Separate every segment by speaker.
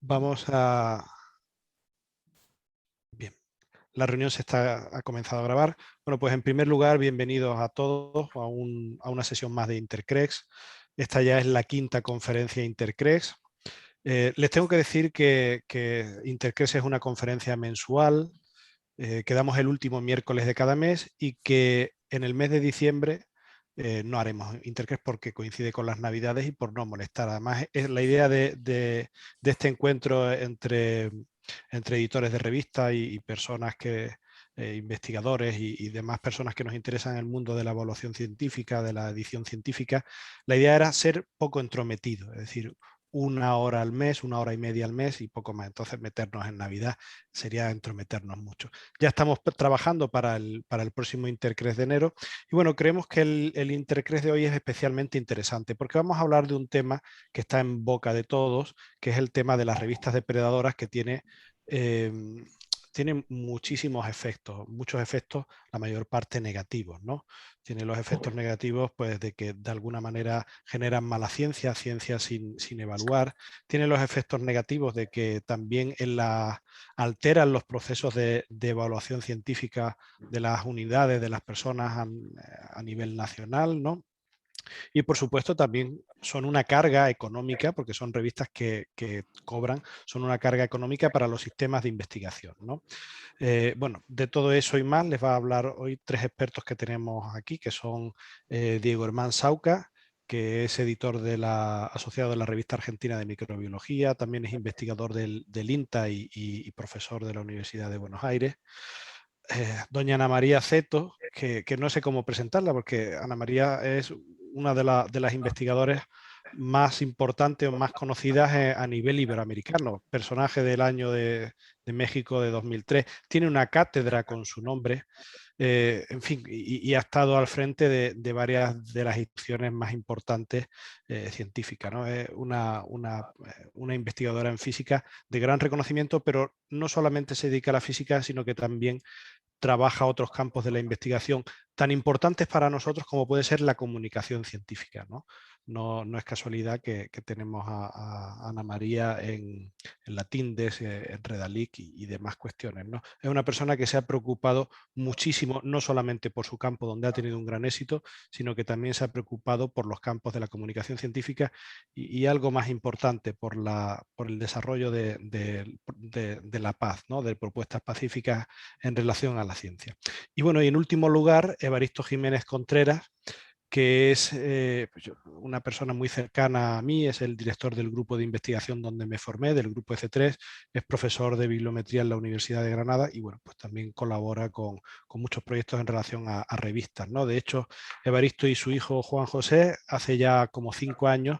Speaker 1: Vamos a... Bien, la reunión ha comenzado a grabar. Bueno, pues en primer lugar, bienvenidos a todos a una sesión más de Intercrex. Esta ya es la quinta conferencia Intercrex. Les tengo que decir que Intercrex es una conferencia mensual, que damos el último miércoles de cada mes y que en el mes de diciembre no haremos Intercrex porque coincide con las Navidades y por no molestar. Además, es la idea de este encuentro entre editores de revistas y personas investigadores y demás personas que nos interesan en el mundo de la evaluación científica, de la edición científica. La idea era ser poco entrometido, es decir, una hora al mes, una hora y media al mes y poco más. Entonces meternos en Navidad sería entrometernos mucho. Ya estamos trabajando para el próximo Intercrex de enero y bueno, creemos que el Intercrex de hoy es especialmente interesante porque vamos a hablar de un tema que está en boca de todos, que es el tema de las revistas depredadoras, que tiene muchos efectos, la mayor parte negativos, ¿no? Tiene los efectos negativos pues, de que de alguna manera generan mala ciencia, ciencia sin evaluar. Tiene los efectos negativos de que también alteran los procesos de evaluación científica de las unidades, de las personas a nivel nacional, ¿no? Y por supuesto también son una carga económica, porque son revistas que cobran, son una carga económica para los sistemas de investigación, ¿no? Bueno, de todo eso y más les va a hablar hoy tres expertos que tenemos aquí, que son Diego Hermán Sauca, que es editor asociado de la Revista Argentina de Microbiología, también es investigador del INTA y profesor de la Universidad de Buenos Aires. Doña Ana María Zeto, que no sé cómo presentarla, porque Ana María es una de las investigadoras más importantes o más conocidas a nivel iberoamericano, personaje del año de México de 2003. Tiene una cátedra con su nombre, en fin, y ha estado al frente de varias de las instituciones más importantes científicas, ¿no? Es una investigadora en física de gran reconocimiento, pero no solamente se dedica a la física, sino que también trabaja otros campos de la investigación tan importantes para nosotros como puede ser la comunicación científica, ¿no? No es casualidad que tenemos a Ana María en la TINDES, en Redalic y demás cuestiones, ¿no? Es una persona que se ha preocupado muchísimo, no solamente por su campo donde ha tenido un gran éxito, sino que también se ha preocupado por los campos de la comunicación científica y algo más importante, por el desarrollo de la paz, ¿no? De propuestas pacíficas en relación a la ciencia. Y bueno, y en último lugar, Evaristo Jiménez Contreras, que es una persona muy cercana a mí, es el director del grupo de investigación donde me formé, del grupo EC3, es profesor de bibliometría en la Universidad de Granada y bueno, pues también colabora con muchos proyectos en relación a revistas, ¿no? De hecho, Evaristo y su hijo Juan José, hace ya como 5 años,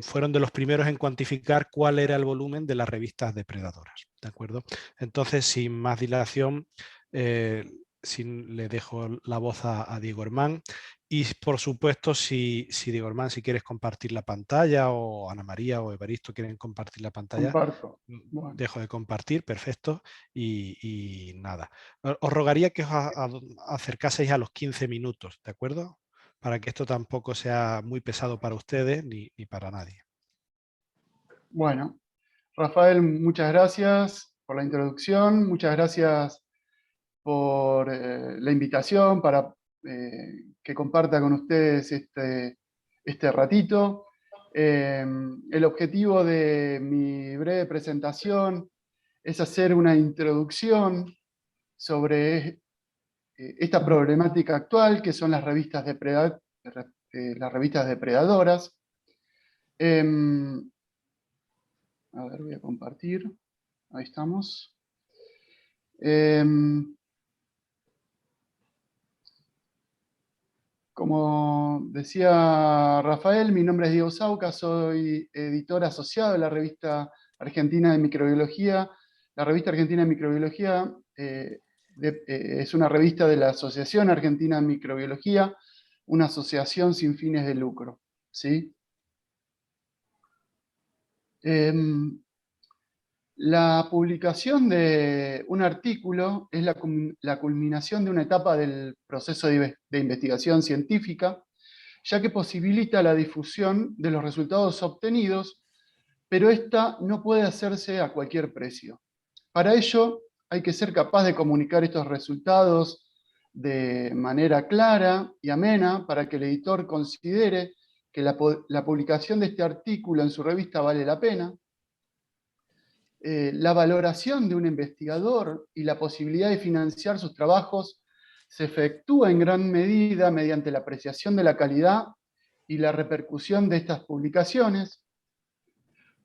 Speaker 1: fueron de los primeros en cuantificar cuál era el volumen de las revistas depredadoras, ¿de acuerdo? Entonces, sin más dilación, le dejo la voz a Diego Hermán y por supuesto si Diego Hermán, si quieres compartir la pantalla o Ana María o Evaristo quieren compartir la pantalla,
Speaker 2: Comparto. Bueno,
Speaker 1: dejo de compartir, perfecto, y nada. Os rogaría que os acercaseis a los 15 minutos, ¿de acuerdo? Para que esto tampoco sea muy pesado para ustedes ni para nadie.
Speaker 2: bueno, Rafael, muchas gracias por la introducción, muchas gracias por la invitación para que comparta con ustedes este ratito. El objetivo de mi breve presentación es hacer una introducción sobre esta problemática actual, que son las revistas las revistas depredadoras. Em, A ver, voy a compartir. Ahí estamos. Como decía Rafael, mi nombre es Diego Sauca, soy editor asociado de la revista Argentina de Microbiología. La revista Argentina de Microbiología es una revista de la Asociación Argentina de Microbiología, una asociación sin fines de lucro, ¿sí? La publicación de un artículo es la culminación de una etapa del proceso de investigación científica, ya que posibilita la difusión de los resultados obtenidos pero esta no puede hacerse a cualquier precio. Para ello, hay que ser capaz de comunicar estos resultados de manera clara y amena para que el editor considere que la publicación de este artículo en su revista vale la pena. La valoración de un investigador y la posibilidad de financiar sus trabajos se efectúa en gran medida mediante la apreciación de la calidad y la repercusión de estas publicaciones.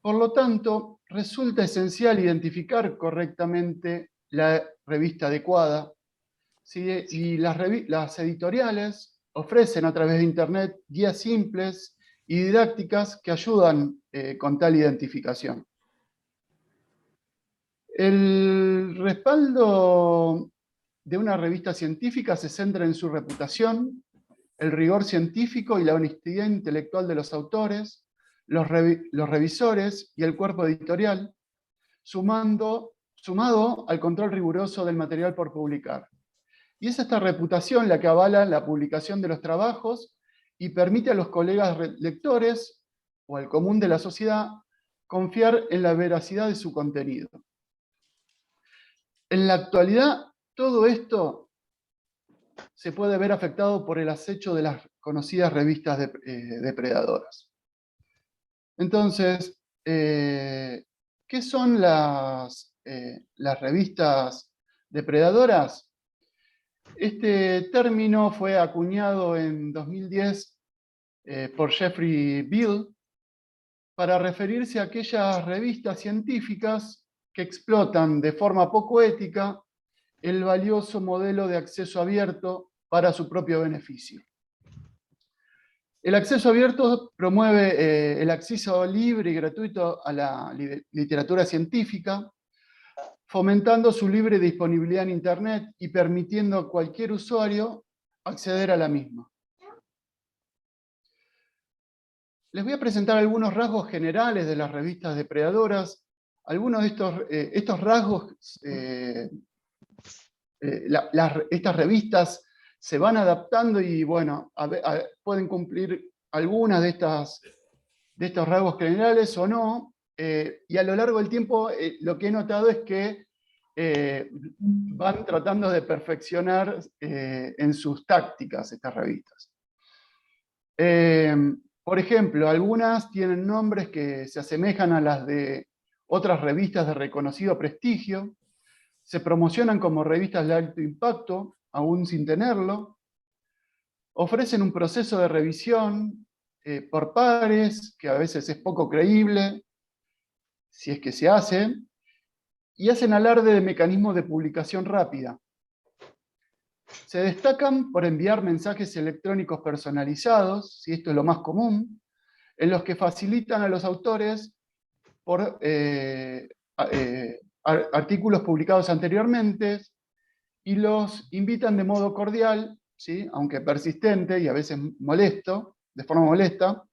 Speaker 2: Por lo tanto, resulta esencial identificar correctamente la revista adecuada, ¿sí? Y las editoriales ofrecen a través de Internet guías simples y didácticas que ayudan con tal identificación. El respaldo de una revista científica se centra en su reputación, el rigor científico y la honestidad intelectual de los autores, los revisores y el cuerpo editorial, sumado al control riguroso del material por publicar. Y es esta reputación la que avala la publicación de los trabajos y permite a los colegas lectores o al común de la sociedad confiar en la veracidad de su contenido. En la actualidad, todo esto se puede ver afectado por el acecho de las conocidas revistas depredadoras. Entonces, ¿qué son las revistas depredadoras? Este término fue acuñado en 2010 por Jeffrey Beall para referirse a aquellas revistas científicas que explotan de forma poco ética el valioso modelo de acceso abierto para su propio beneficio. El acceso abierto promueve el acceso libre y gratuito a la literatura científica, fomentando su libre disponibilidad en Internet y permitiendo a cualquier usuario acceder a la misma. Les voy a presentar algunos rasgos generales de las revistas depredadoras. Algunos de estos rasgos, estas revistas se van adaptando y, bueno, pueden cumplir algunas de estos rasgos generales o no. Y a lo largo del tiempo lo que he notado es que van tratando de perfeccionar en sus tácticas estas revistas. Por ejemplo, algunas tienen nombres que se asemejan a las de otras revistas de reconocido prestigio, se promocionan como revistas de alto impacto, aún sin tenerlo, ofrecen un proceso de revisión por pares, que a veces es poco creíble, si es que se hace, y hacen alarde de mecanismos de publicación rápida. Se destacan por enviar mensajes electrónicos personalizados, si esto es lo más común, en los que facilitan a los autores por artículos publicados anteriormente y los invitan de modo cordial, ¿sí?, aunque persistente y a veces molesto, de forma molesta,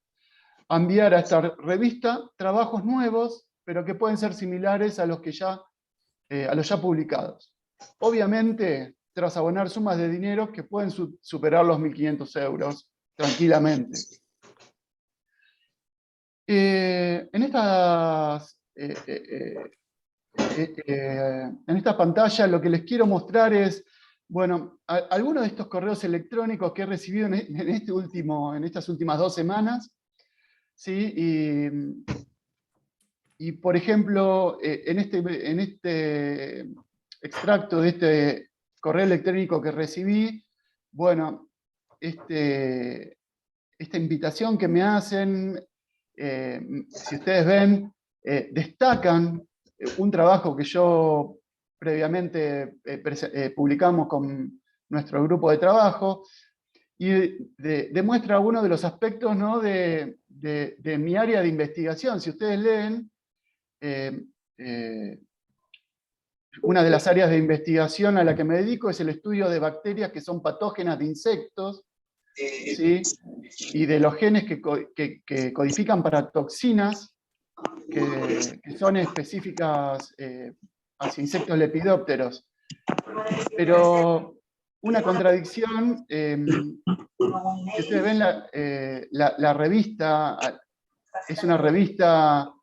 Speaker 2: a enviar a esta revista trabajos nuevos, pero que pueden ser similares a los ya publicados. Obviamente, tras abonar sumas de dinero que pueden superar los 1.500 euros tranquilamente. En esta pantalla lo que les quiero mostrar es, bueno, algunos de estos correos electrónicos que he recibido en estas últimas 2 semanas, ¿sí? Y por ejemplo, en este extracto de este correo electrónico que recibí, bueno, esta invitación que me hacen, si ustedes ven, destacan un trabajo que yo previamente publicamos con nuestro grupo de trabajo, y demuestra uno de los aspectos, ¿no?, de mi área de investigación. Si ustedes leen, una de las áreas de investigación a la que me dedico es el estudio de bacterias que son patógenas de insectos, ¿sí?, y de los genes que codifican para toxinas que son específicas hacia insectos lepidópteros. Pero una contradicción, si ustedes ven la revista, es una revista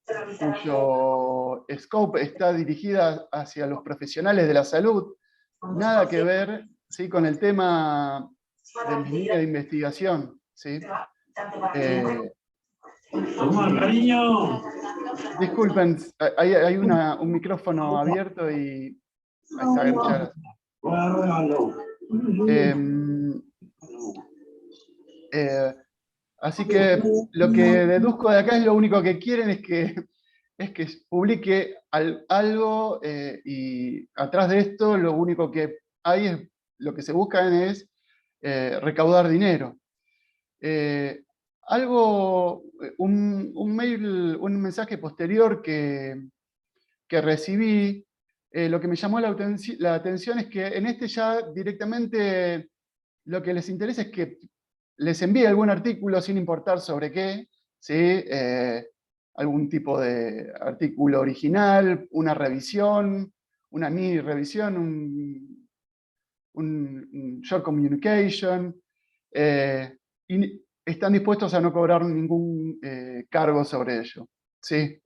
Speaker 2: cuyo scope está dirigida hacia los profesionales de la salud, nada que ver, ¿sí?, con el tema de mi línea de investigación, ¿sí?
Speaker 3: Cariño.
Speaker 2: Disculpen, hay un micrófono abierto y... Ahí está, muchas gracias. Así que lo que deduzco de acá es lo único que quieren es que publique algo, y atrás de esto lo único que hay es, lo que se buscan es recaudar dinero. Un mail, un mensaje posterior que recibí, lo que me llamó la atención es que en este ya directamente lo que les interesa es que les envíe algún artículo sin importar sobre qué, ¿sí? Algún tipo de artículo original, una revisión, una mini revisión, un short communication, y están dispuestos a no cobrar ningún cargo sobre ello, ¿sí?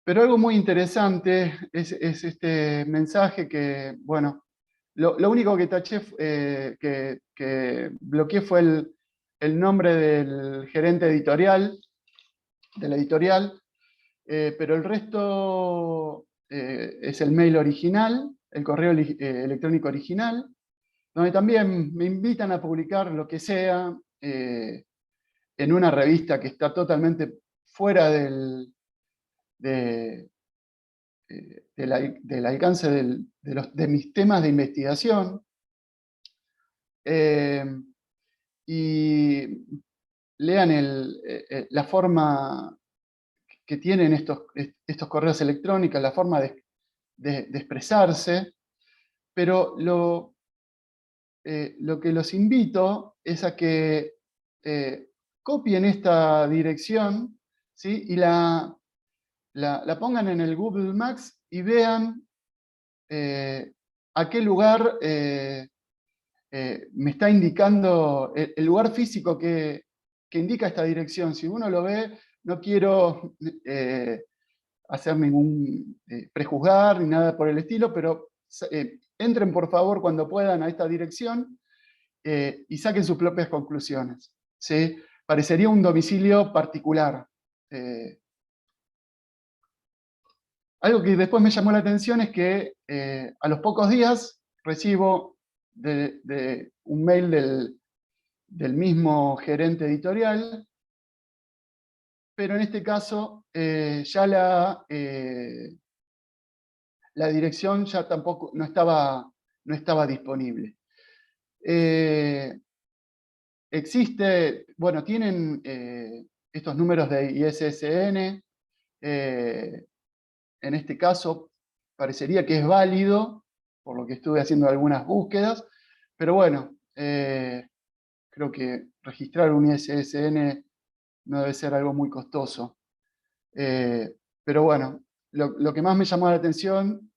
Speaker 2: Pero algo muy interesante es este mensaje que, bueno, lo único que taché, que bloqueé fue el nombre del gerente editorial, de la editorial, pero el resto es el mail original, el correo electrónico original, donde también me invitan a publicar lo que sea en una revista que está totalmente fuera del alcance de mis temas de investigación. Y lean la forma que tienen estos correos electrónicos, la forma de expresarse, pero lo que los invito es a que copien esta dirección, ¿sí?, y la pongan en el Google Maps y vean a qué lugar me está indicando el lugar físico que indica esta dirección. Si uno lo ve, no quiero hacer ningún prejuzgar ni nada por el estilo, pero entren por favor cuando puedan a esta dirección y saquen sus propias conclusiones, ¿sí? Parecería un domicilio particular. Algo que después me llamó la atención es que a los pocos días recibo de un mail del mismo gerente editorial, pero en este caso ya la dirección ya tampoco no estaba disponible. Bueno, tienen estos números de ISSN, en este caso parecería que es válido, por lo que estuve haciendo algunas búsquedas, pero bueno, creo que registrar un ISSN no debe ser algo muy costoso. Pero bueno, lo que más me llamó la atención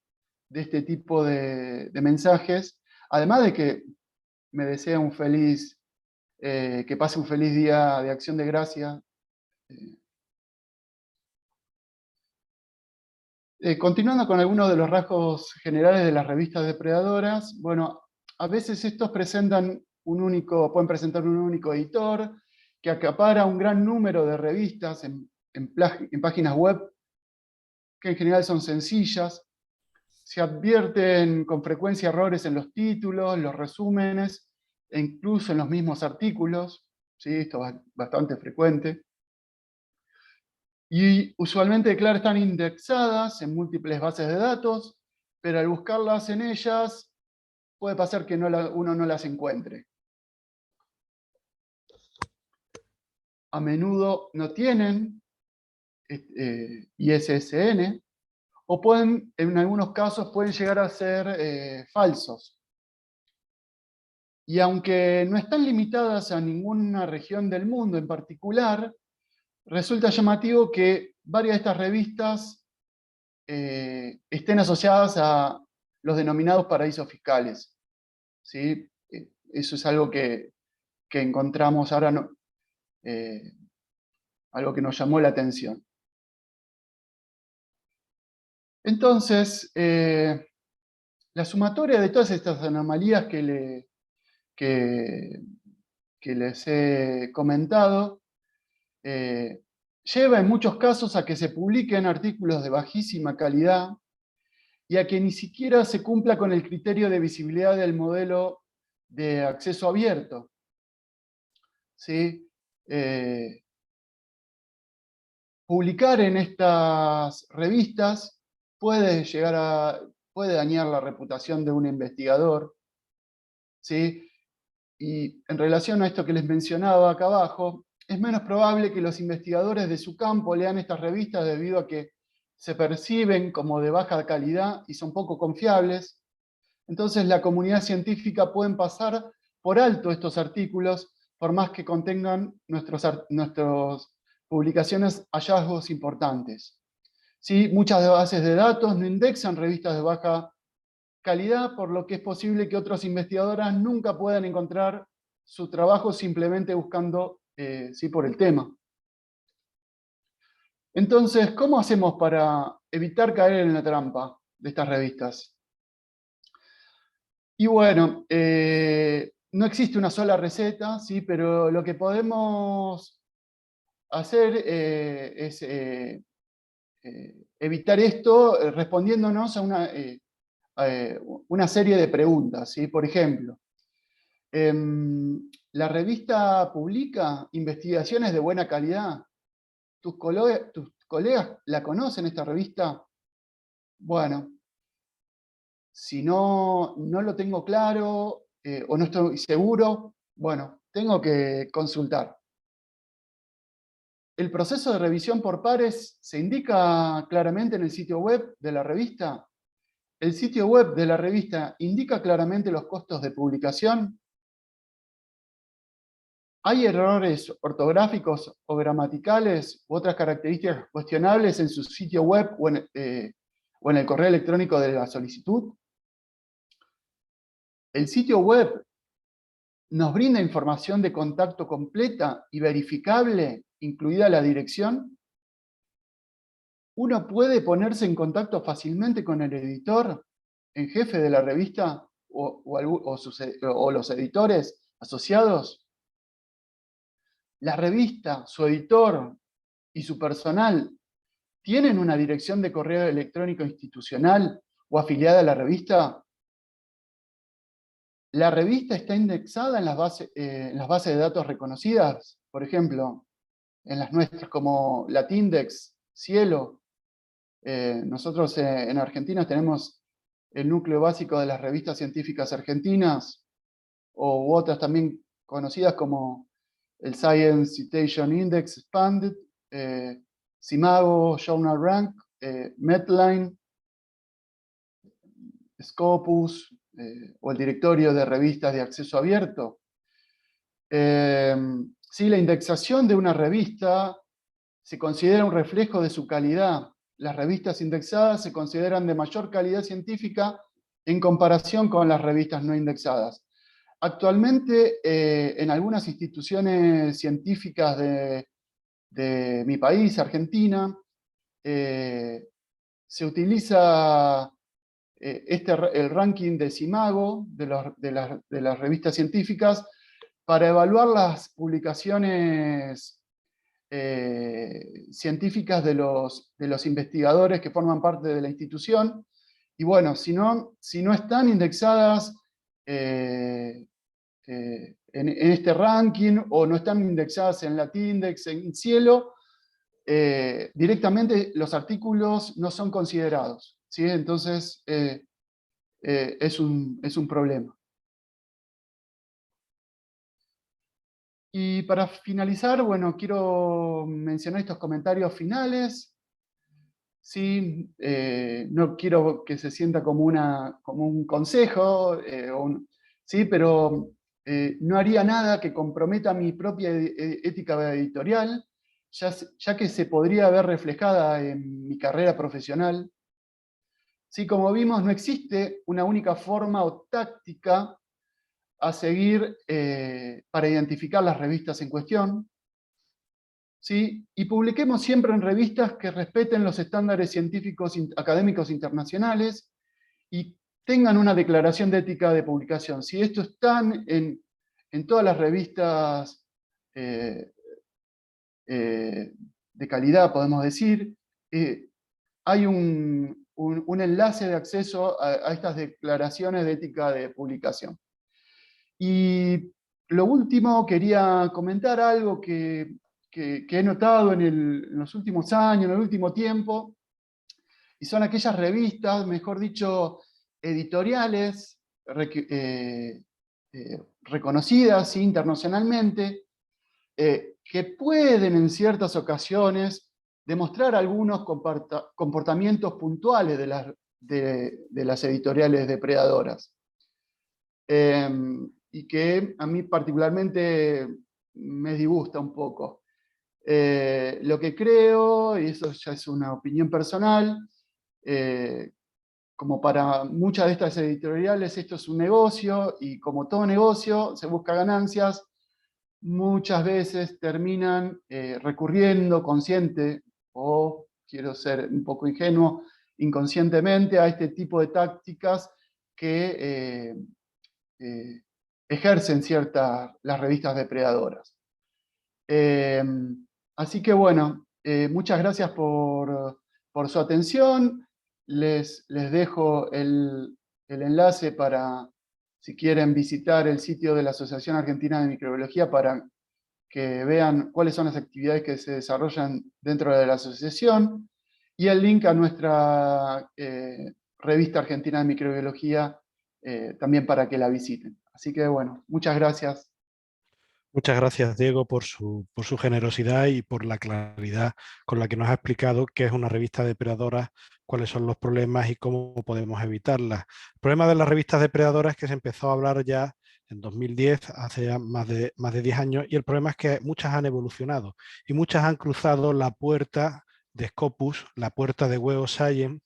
Speaker 2: de este tipo de mensajes, además de que me desea que pase un feliz día de Acción de Gracias. Continuando con algunos de los rasgos generales de las revistas depredadoras, bueno, a veces estos pueden presentar un único editor que acapara un gran número de revistas en páginas web que en general son sencillas. Se advierten con frecuencia errores en los títulos, los resúmenes e incluso en los mismos artículos. ¿Sí? Esto es bastante frecuente. Y usualmente, claro, están indexadas en múltiples bases de datos, pero al buscarlas en ellas puede pasar que uno no las encuentre. A menudo no tienen ISSN, o en algunos casos pueden llegar a ser falsos. Y aunque no están limitadas a ninguna región del mundo en particular, resulta llamativo que varias de estas revistas estén asociadas a los denominados paraísos fiscales, ¿sí? Eso es algo que encontramos ahora. algo que nos llamó la atención. Entonces, la sumatoria de todas estas anomalías que les he comentado, lleva en muchos casos a que se publiquen artículos de bajísima calidad y a que ni siquiera se cumpla con el criterio de visibilidad del modelo de acceso abierto. ¿Sí? Publicar en estas revistas puede dañar la reputación de un investigador, ¿sí? Y en relación a esto que les mencionaba acá abajo, es menos probable que los investigadores de su campo lean estas revistas debido a que se perciben como de baja calidad y son poco confiables. Entonces la comunidad científica puede pasar por alto estos artículos, por más que contengan nuestras publicaciones hallazgos importantes. ¿Sí? Muchas bases de datos no indexan revistas de baja calidad, por lo que es posible que otros investigadores nunca puedan encontrar su trabajo simplemente buscando sí, por el tema. Entonces, ¿cómo hacemos para evitar caer en la trampa de estas revistas? Y bueno, no existe una sola receta, ¿sí? Pero lo que podemos hacer es evitar esto respondiéndonos a una serie de preguntas, ¿sí? Por ejemplo, ¿la revista publica investigaciones de buena calidad? ¿Tus colegas la conocen esta revista? Bueno, si no lo tengo claro o no estoy seguro, bueno, tengo que consultar. ¿El proceso de revisión por pares se indica claramente en el sitio web de la revista? ¿El sitio web de la revista indica claramente los costos de publicación? ¿Hay errores ortográficos o gramaticales u otras características cuestionables en su sitio web o en el correo electrónico de la solicitud? ¿El sitio web nos brinda información de contacto completa y verificable, incluida la dirección? ¿Uno puede ponerse en contacto fácilmente con el editor en jefe de la revista o los editores asociados? ¿La revista, su editor y su personal tienen una dirección de correo electrónico institucional o afiliada a la revista? ¿La revista está indexada en las bases de datos reconocidas? Por ejemplo, en las nuestras como Latindex, Cielo. Nosotros en Argentina tenemos el núcleo básico de las revistas científicas argentinas, u otras también conocidas como el Science Citation Index Expanded, Simago, Journal Rank, Medline, Scopus, o el directorio de revistas de acceso abierto. Sí, la indexación de una revista se considera un reflejo de su calidad. Las revistas indexadas se consideran de mayor calidad científica en comparación con las revistas no indexadas. Actualmente, en algunas instituciones científicas de mi país, Argentina, se utiliza el ranking de Simago, de las revistas científicas, para evaluar las publicaciones científicas de los investigadores que forman parte de la institución. Y bueno, si no están indexadas en este ranking, o no están indexadas en Latindex, en Cielo, directamente los artículos no son considerados, ¿sí? Entonces es un problema. Y para finalizar, bueno, quiero mencionar estos comentarios finales. Sí, no quiero que se sienta como un consejo, sí, pero no haría nada que comprometa mi propia ética editorial, ya que se podría ver reflejada en mi carrera profesional. Sí, como vimos, no existe una única forma o táctica a seguir para identificar las revistas en cuestión. ¿sí? Y publiquemos siempre en revistas que respeten los estándares científicos académicos internacionales y tengan una declaración de ética de publicación. Si esto están en todas las revistas de calidad, podemos decir, hay un enlace de acceso a estas declaraciones de ética de publicación. Y lo último, quería comentar algo que he notado en los últimos años, en el último tiempo, y son aquellas revistas, mejor dicho, editoriales, reconocidas internacionalmente, que pueden en ciertas ocasiones demostrar algunos comportamientos puntuales de las editoriales depredadoras. Y que a mí particularmente me disgusta un poco. Lo que creo, y eso ya es una opinión personal, como para muchas de estas editoriales esto es un negocio, y como todo negocio se busca ganancias, muchas veces terminan recurriendo consciente, o quiero ser un poco ingenuo, inconscientemente a este tipo de tácticas que ejercen las revistas depredadoras. Así que bueno, muchas gracias por su atención. Les dejo el enlace para, si quieren visitar el sitio de la Asociación Argentina de Microbiología, para que vean cuáles son las actividades que se desarrollan dentro de la asociación, y el link a nuestra revista Argentina de Microbiología, también para que la visiten. Así que bueno, muchas gracias.
Speaker 1: Muchas gracias, Diego, por su generosidad y por la claridad con la que nos ha explicado qué es una revista depredadora, cuáles son los problemas y cómo podemos evitarlas. El problema de las revistas depredadoras es que se empezó a hablar ya en 2010, hace ya más de 10 años, y el problema es que muchas han evolucionado y muchas han cruzado la puerta de Scopus, la puerta de Web of Science,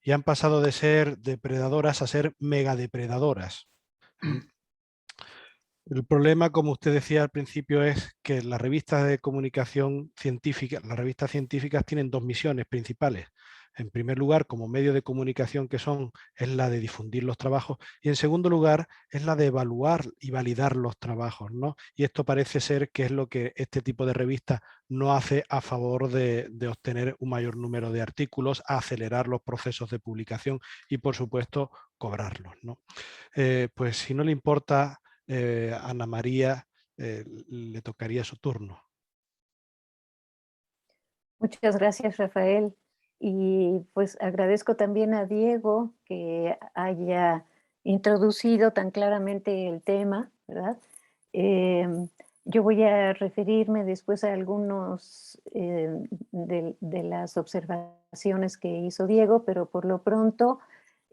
Speaker 1: y han pasado de ser depredadoras a ser megadepredadoras. El problema, como usted decía al principio, es que las revistas de comunicación científica, las revistas científicas tienen dos misiones principales. En primer lugar, como medio de comunicación que son, es la de difundir los trabajos, y en segundo lugar es la de evaluar y validar los trabajos, ¿no? Y esto parece ser que es lo que este tipo de revistas no hace a favor de obtener un mayor número de artículos, acelerar los procesos de publicación y, por supuesto, cobrarlos, ¿no? Pues si no le importa, Ana María, le tocaría su turno.
Speaker 4: Muchas gracias, Rafael. Y pues agradezco también a Diego que haya introducido tan claramente el tema, ¿verdad? Yo voy a referirme después a algunos de las observaciones que hizo Diego, pero por lo pronto,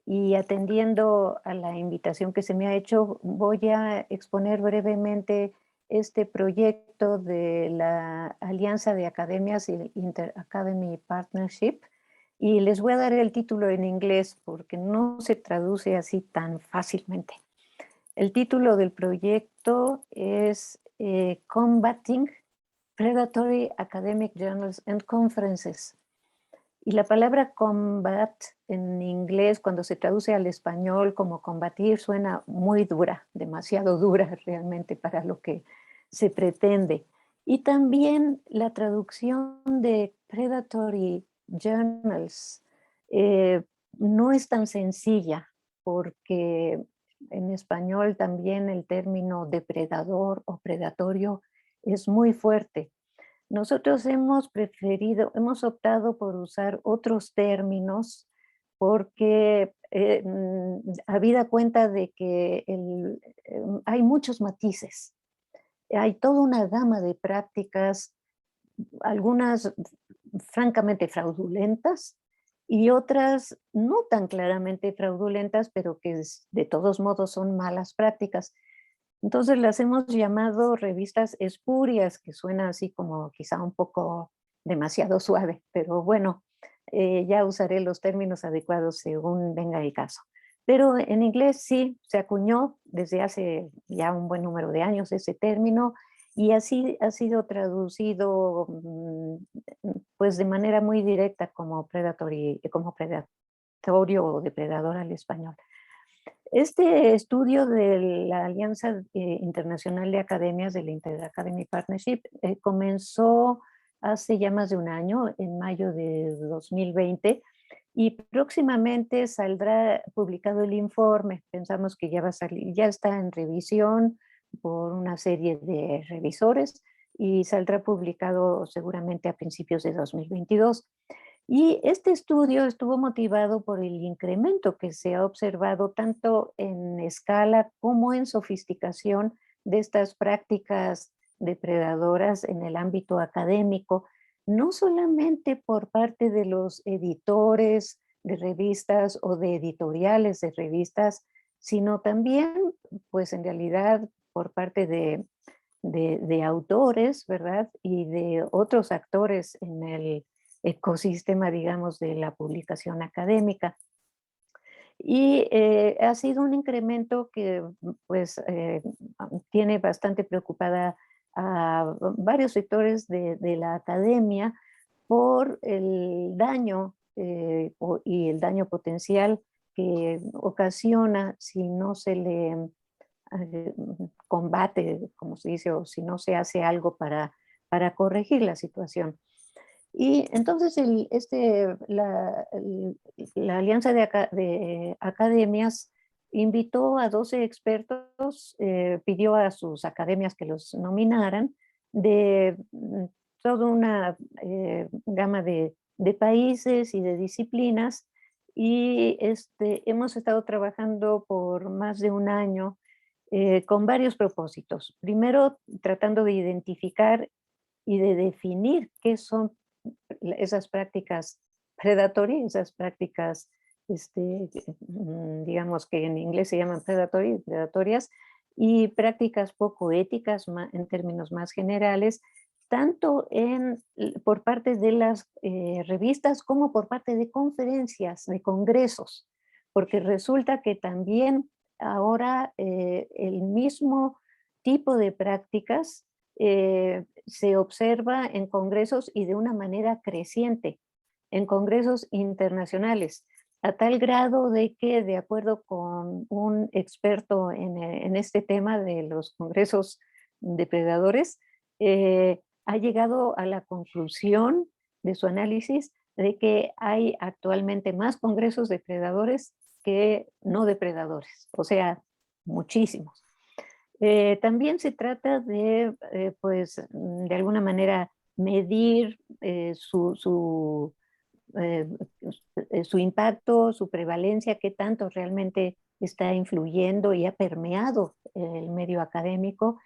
Speaker 4: y atendiendo a la invitación que se me ha hecho, voy a exponer brevemente este proyecto de la Alianza de Academias y Inter Academy Partnership, y les voy a dar el título en inglés porque no se traduce así tan fácilmente. El título del proyecto es Combating Predatory Academic Journals and Conferences. Y la palabra combat en inglés, cuando se traduce al español como combatir, suena muy dura, demasiado dura realmente para lo que se pretende. Y también la traducción de predatory journals no es tan sencilla, porque en español también el término depredador o predatorio es muy fuerte. Nosotros hemos optado por usar otros términos porque habida cuenta de que hay muchos matices. Hay toda una gama de prácticas, algunas francamente fraudulentas y otras no tan claramente fraudulentas, pero que de todos modos son malas prácticas. Entonces las hemos llamado revistas espurias, que suena así como quizá un poco demasiado suave, pero bueno, ya usaré los términos adecuados según venga el caso. Pero en inglés sí se acuñó desde hace ya un buen número de años ese término, y así ha sido traducido pues de manera muy directa como predatorio o depredador al español. Este estudio de la Alianza Internacional de Academias, de la Inter-Academy Partnership, comenzó hace ya más de un año, en mayo de 2020, y próximamente saldrá publicado el informe. Pensamos que ya va a salir, ya está en revisión por una serie de revisores y saldrá publicado seguramente a principios de 2022. Y este estudio estuvo motivado por el incremento que se ha observado tanto en escala como en sofisticación de estas prácticas depredadoras en el ámbito académico, no solamente por parte de los editores de revistas o de editoriales de revistas, sino también, pues en realidad, por parte de autores, ¿verdad? Y de otros actores en el ecosistema, digamos, de la publicación académica. Y ha sido un incremento que pues tiene bastante preocupada a varios sectores de la academia por el daño y el daño potencial que ocasiona si no se le combate, como se dice, o si no se hace algo para corregir la situación. Y entonces la Alianza de Academias invitó a 12 expertos, pidió a sus academias que los nominaran de toda una gama de países y de disciplinas, y hemos estado trabajando por más de un año con varios propósitos. Primero, tratando de identificar y de definir qué son esas prácticas predatory, esas prácticas, digamos que en inglés se llaman predatorias, y prácticas poco éticas en términos más generales, tanto por parte de las revistas como por parte de conferencias, de congresos, porque resulta que también ahora el mismo tipo de prácticas se observa en congresos y de una manera creciente, en congresos internacionales, a tal grado de que, de acuerdo con un experto en este tema de los congresos depredadores, ha llegado a la conclusión de su análisis de que hay actualmente más congresos depredadores que no depredadores, o sea, muchísimos. También se trata de, pues, de alguna manera medir su impacto, su prevalencia, qué tanto realmente está influyendo y ha permeado el medio académico,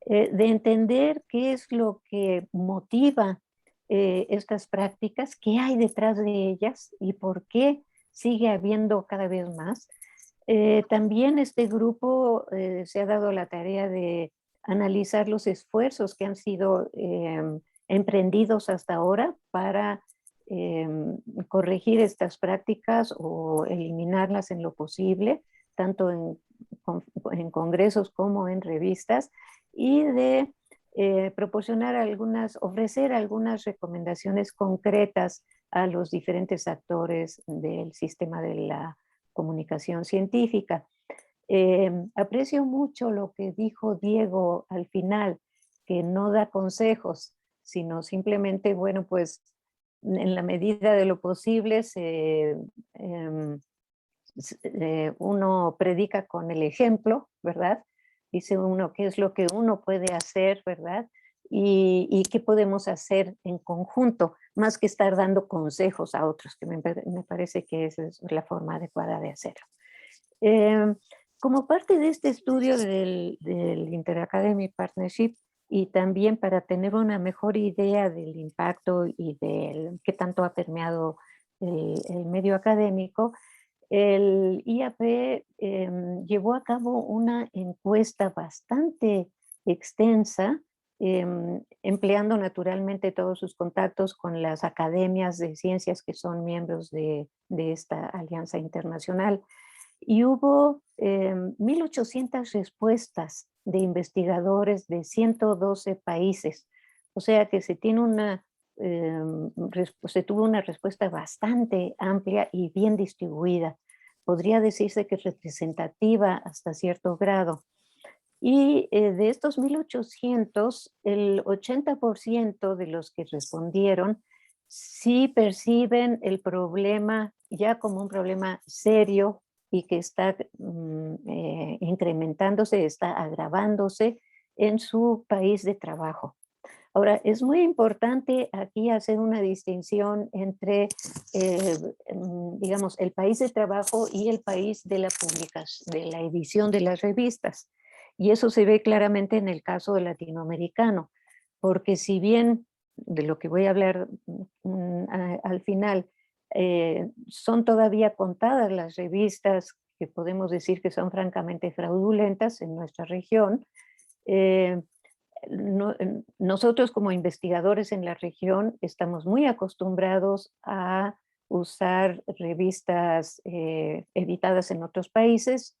Speaker 4: de entender qué es lo que motiva estas prácticas, qué hay detrás de ellas y por qué sigue habiendo cada vez más. También este grupo se ha dado la tarea de analizar los esfuerzos que han sido emprendidos hasta ahora para corregir estas prácticas o eliminarlas en lo posible, tanto en congresos como en revistas, y de ofrecer algunas recomendaciones concretas a los diferentes actores del sistema de la comunicación científica. Aprecio mucho lo que dijo Diego al final, que no da consejos, sino simplemente, bueno, pues en la medida de lo posible uno predica con el ejemplo, ¿verdad? Dice uno qué es lo que uno puede hacer, ¿verdad? Y qué podemos hacer en conjunto, más que estar dando consejos a otros, que me parece que esa es la forma adecuada de hacerlo. Como parte de este estudio del Inter-Academy Partnership, y también para tener una mejor idea del impacto y de qué tanto ha permeado el medio académico, el IAP llevó a cabo una encuesta bastante extensa, empleando naturalmente todos sus contactos con las academias de ciencias que son miembros de esta alianza internacional. Y hubo 1.800 respuestas de investigadores de 112 países. O sea que se tiene se tuvo una respuesta bastante amplia y bien distribuida. Podría decirse que representativa hasta cierto grado. Y de estos 1.800, el 80% de los que respondieron sí perciben el problema ya como un problema serio y que está incrementándose, está agravándose en su país de trabajo. Ahora, es muy importante aquí hacer una distinción entre, digamos, el país de trabajo y el país de la publicación, de la edición de las revistas. Y eso se ve claramente en el caso latinoamericano, porque si bien de lo que voy a hablar al final, son todavía contadas las revistas que podemos decir que son francamente fraudulentas en nuestra región, nosotros como investigadores en la región estamos muy acostumbrados a usar revistas editadas en otros países,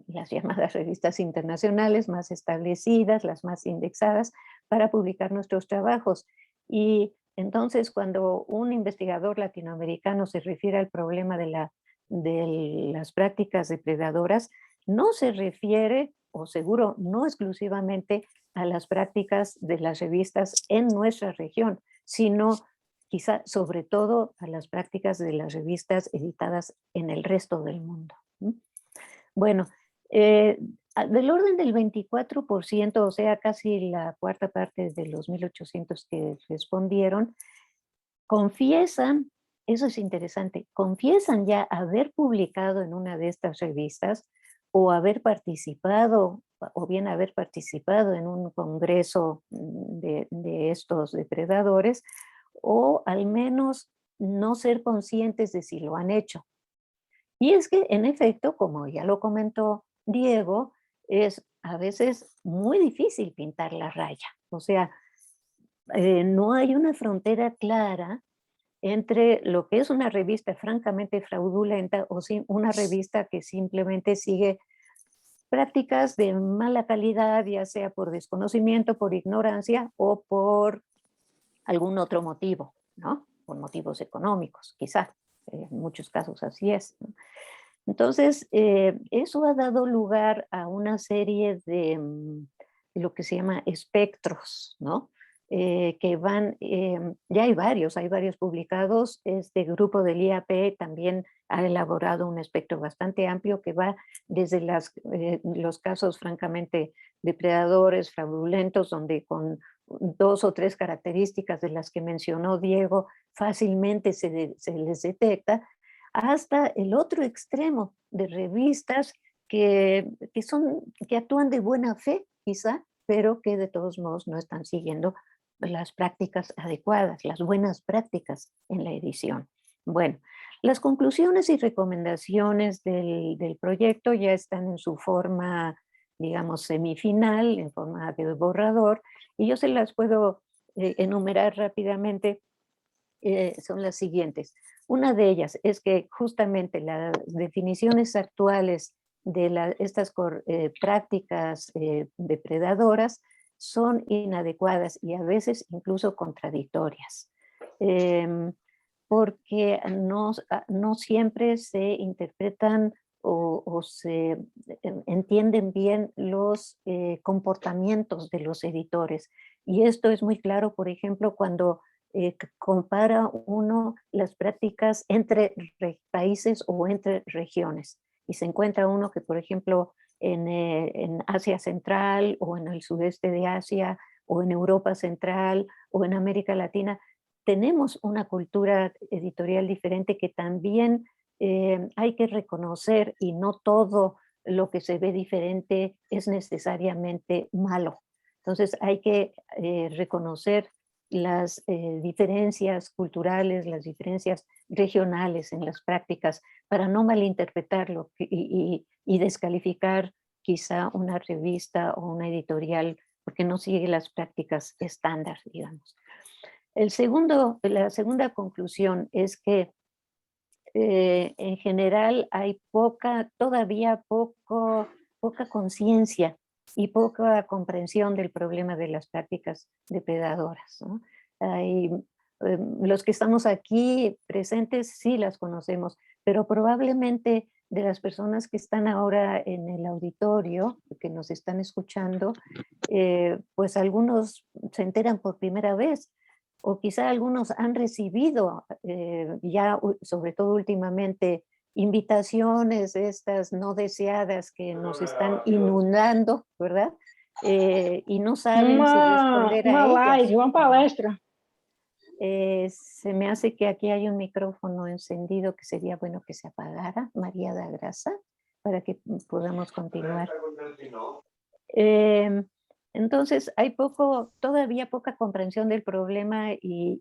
Speaker 4: las llamadas revistas internacionales más establecidas, las más indexadas, para publicar nuestros trabajos. Y entonces cuando un investigador latinoamericano se refiere al problema de las prácticas depredadoras, no se refiere, o seguro no exclusivamente, a las prácticas de las revistas en nuestra región, sino quizá sobre todo a las prácticas de las revistas editadas en el resto del mundo. Bueno, del orden del 24%, o sea, casi la cuarta parte de los 1.800 que respondieron, confiesan, eso es interesante, confiesan ya haber publicado en una de estas revistas o haber participado, o bien haber participado en un congreso de estos depredadores, o al menos no ser conscientes de si lo han hecho. Y es que, en efecto, como ya lo comentó Diego, es a veces muy difícil pintar la raya. O sea, no hay una frontera clara entre lo que es una revista francamente fraudulenta o una revista que simplemente sigue prácticas de mala calidad, ya sea por desconocimiento, por ignorancia o por algún otro motivo, ¿no? Por motivos económicos, quizá. En muchos casos así es, ¿no? Entonces, eso ha dado lugar a una serie de lo que se llama espectros, ¿no? Que van, ya hay varios publicados. Este grupo del IAP también ha elaborado un espectro bastante amplio que va desde los casos francamente depredadores, fraudulentos, donde con 2 o 3 características de las que mencionó Diego fácilmente se les detecta, hasta el otro extremo de revistas que actúan de buena fe, quizá, pero que de todos modos no están siguiendo las prácticas adecuadas, las buenas prácticas en la edición. Bueno, las conclusiones y recomendaciones del proyecto ya están en su forma, digamos, semifinal, en forma de borrador, y yo se las puedo enumerar rápidamente. Son las siguientes. Una de ellas es que justamente las definiciones actuales de estas prácticas depredadoras son inadecuadas y a veces incluso contradictorias, porque no siempre se interpretan o se entienden bien los comportamientos de los editores. Y esto es muy claro, por ejemplo, cuando compara uno las prácticas entre países o entre regiones. Y se encuentra uno que, por ejemplo, en Asia Central o en el sudeste de Asia o en Europa Central o en América Latina, tenemos una cultura editorial diferente que también hay que reconocer, y no todo lo que se ve diferente es necesariamente malo. Entonces hay que reconocer las diferencias culturales, las diferencias regionales en las prácticas, para no malinterpretarlo y descalificar quizá una revista o una editorial porque no sigue las prácticas estándar, digamos. La segunda conclusión es que en general hay poca conciencia y poca comprensión del problema de las prácticas depredadoras, ¿no? Los que estamos aquí presentes sí las conocemos, pero probablemente de las personas que están ahora en el auditorio, que nos están escuchando, pues algunos se enteran por primera vez, o quizá algunos han recibido ya, sobre todo últimamente, invitaciones estas no deseadas que nos están inundando, ¿verdad? Y no saben si responder a ellas.
Speaker 5: Live, uma palestra.
Speaker 4: Se me hace que aquí hay un micrófono encendido que sería bueno que se apagara, María da Grasa, para que podamos continuar. Entonces, hay todavía poca comprensión del problema y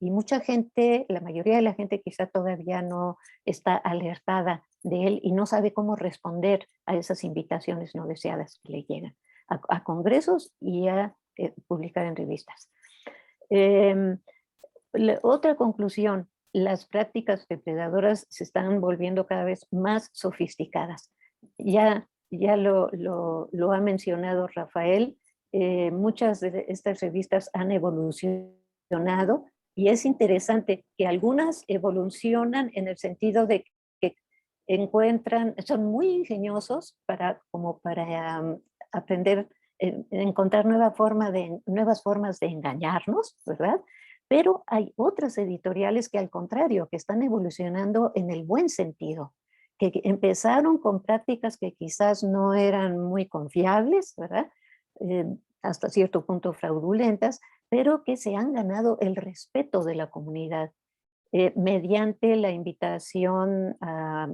Speaker 4: mucha gente, la mayoría de la gente quizá todavía no está alertada de él y no sabe cómo responder a esas invitaciones no deseadas que le llegan a congresos y a publicar en revistas. Otra conclusión, las prácticas depredadoras se están volviendo cada vez más sofisticadas. Ya lo ha mencionado Rafael, muchas de estas revistas han evolucionado y es interesante que algunas evolucionan en el sentido de que son muy ingeniosos para aprender, encontrar nuevas formas de engañarnos, ¿verdad? Pero hay otras editoriales que al contrario, que están evolucionando en el buen sentido, que empezaron con prácticas que quizás no eran muy confiables, ¿verdad? Hasta cierto punto fraudulentas, pero que se han ganado el respeto de la comunidad mediante la invitación a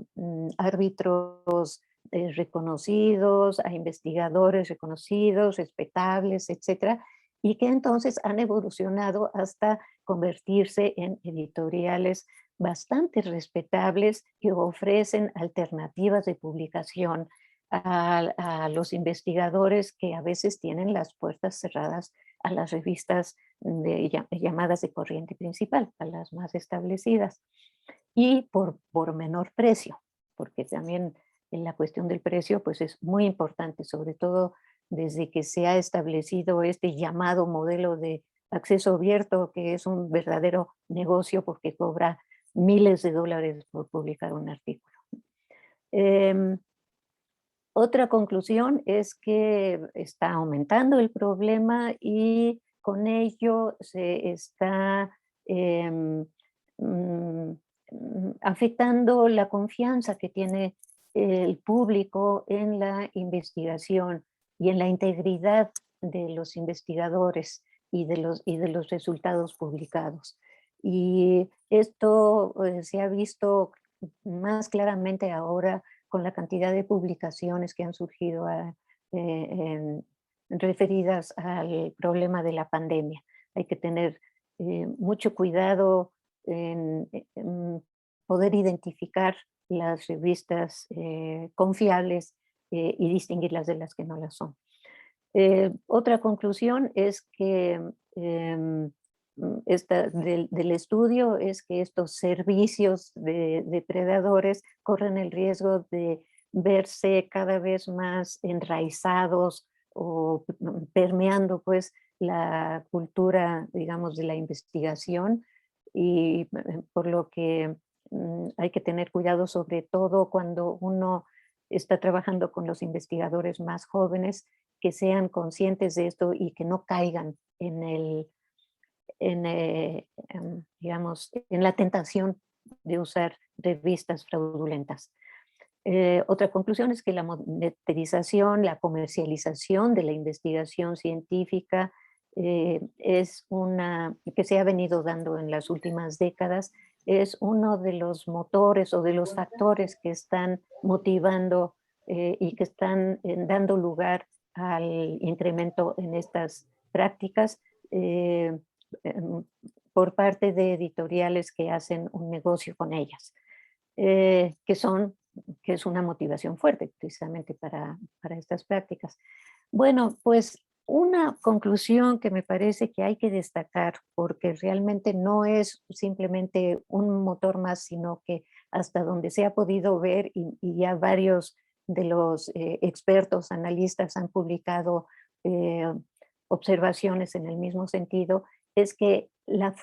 Speaker 4: árbitros reconocidos, a investigadores reconocidos, respetables, etcétera, y que entonces han evolucionado hasta convertirse en editoriales bastante respetables que ofrecen alternativas de publicación a los investigadores que a veces tienen las puertas cerradas a las revistas llamadas de corriente principal, a las más establecidas, y por menor precio, porque también en la cuestión del precio pues es muy importante, sobre todo desde que se ha establecido este llamado modelo de acceso abierto, que es un verdadero negocio porque cobra miles de dólares por publicar un artículo. Otra conclusión es que está aumentando el problema y con ello se está afectando la confianza que tiene el público en la investigación y en la integridad de los investigadores y de los resultados publicados. Y esto se ha visto más claramente ahora con la cantidad de publicaciones que han surgido referidas al problema de la pandemia. Hay que tener mucho cuidado en poder identificar las revistas confiables y distinguirlas de las que no las son. Otra conclusión es que del estudio es que estos servicios de depredadores corren el riesgo de verse cada vez más enraizados o permeando pues la cultura, digamos, de la investigación y por lo que hay que tener cuidado sobre todo cuando uno está trabajando con los investigadores más jóvenes, que sean conscientes de esto y que no caigan digamos, en la tentación de usar revistas fraudulentas. Otra conclusión es que la monetización, la comercialización de la investigación científica es que se ha venido dando en las últimas décadas, es uno de los motores o de los factores que están motivando y que están dando lugar al incremento en estas prácticas por parte de editoriales que hacen un negocio con ellas, que es una motivación fuerte precisamente para estas prácticas. Bueno, pues una conclusión que me parece que hay que destacar, porque realmente no es simplemente un motor más, sino que hasta donde se ha podido ver y ya varios de los expertos, analistas han publicado observaciones en el mismo sentido, es que la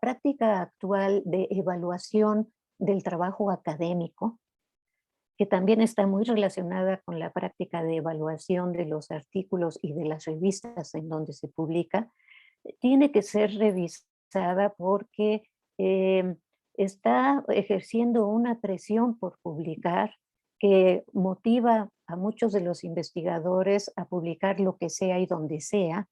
Speaker 4: práctica actual de evaluación del trabajo académico, que también está muy relacionada con la práctica de evaluación de los artículos y de las revistas en donde se publica, tiene que ser revisada porque está ejerciendo una presión por publicar que motiva a muchos de los investigadores a publicar lo que sea y donde sea,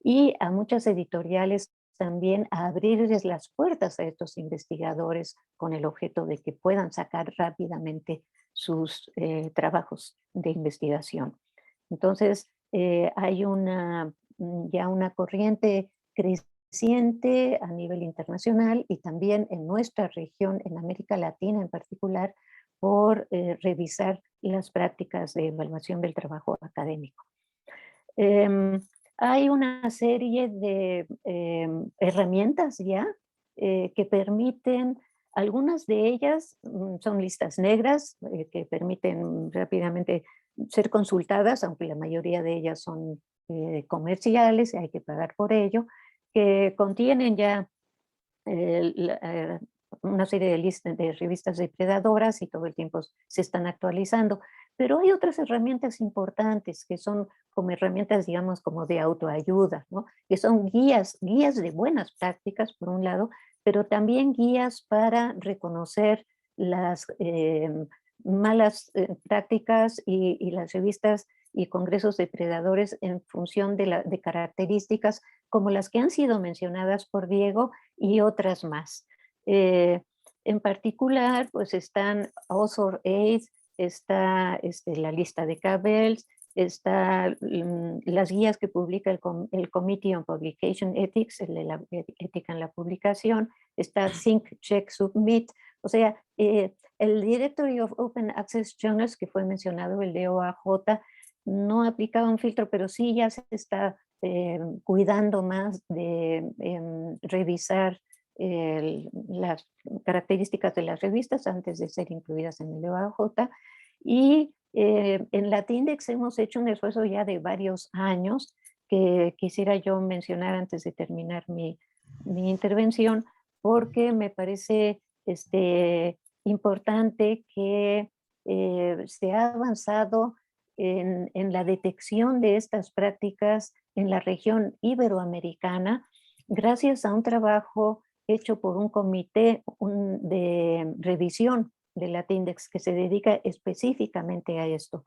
Speaker 4: y a muchas editoriales también a abrirles las puertas a estos investigadores con el objeto de que puedan sacar rápidamente sus trabajos de investigación. Entonces, hay ya una corriente creciente a nivel internacional y también en nuestra región, en América Latina en particular, por revisar las prácticas de evaluación del trabajo académico. Hay una serie de herramientas ya que permiten, algunas de ellas son listas negras que permiten rápidamente ser consultadas, aunque la mayoría de ellas son comerciales y hay que pagar por ello, que contienen ya una serie de listas de revistas depredadoras y todo el tiempo se están actualizando. Pero hay otras herramientas importantes que son como herramientas, digamos, como de autoayuda, ¿no? Que son guías de buenas prácticas, por un lado, pero también guías para reconocer las malas prácticas y las revistas y congresos depredadores en función de características como las que han sido mencionadas por Diego y otras más. En particular, pues están Author Aid, está la lista de Cabells, está las guías que publica el Committee on Publication Ethics, el de la ética en la publicación, está Think, Check, Submit, o sea, el Directory of Open Access Journals, que fue mencionado, el DOAJ, no aplicaba un filtro, pero sí ya se está cuidando más de revisar las características de las revistas antes de ser incluidas en el DOAJ. Y en Latindex hemos hecho un esfuerzo ya de varios años que quisiera yo mencionar antes de terminar mi intervención, porque me parece importante que se ha avanzado en la detección de estas prácticas en la región iberoamericana, gracias a un trabajo hecho por un comité de revisión de Latindex que se dedica específicamente a esto.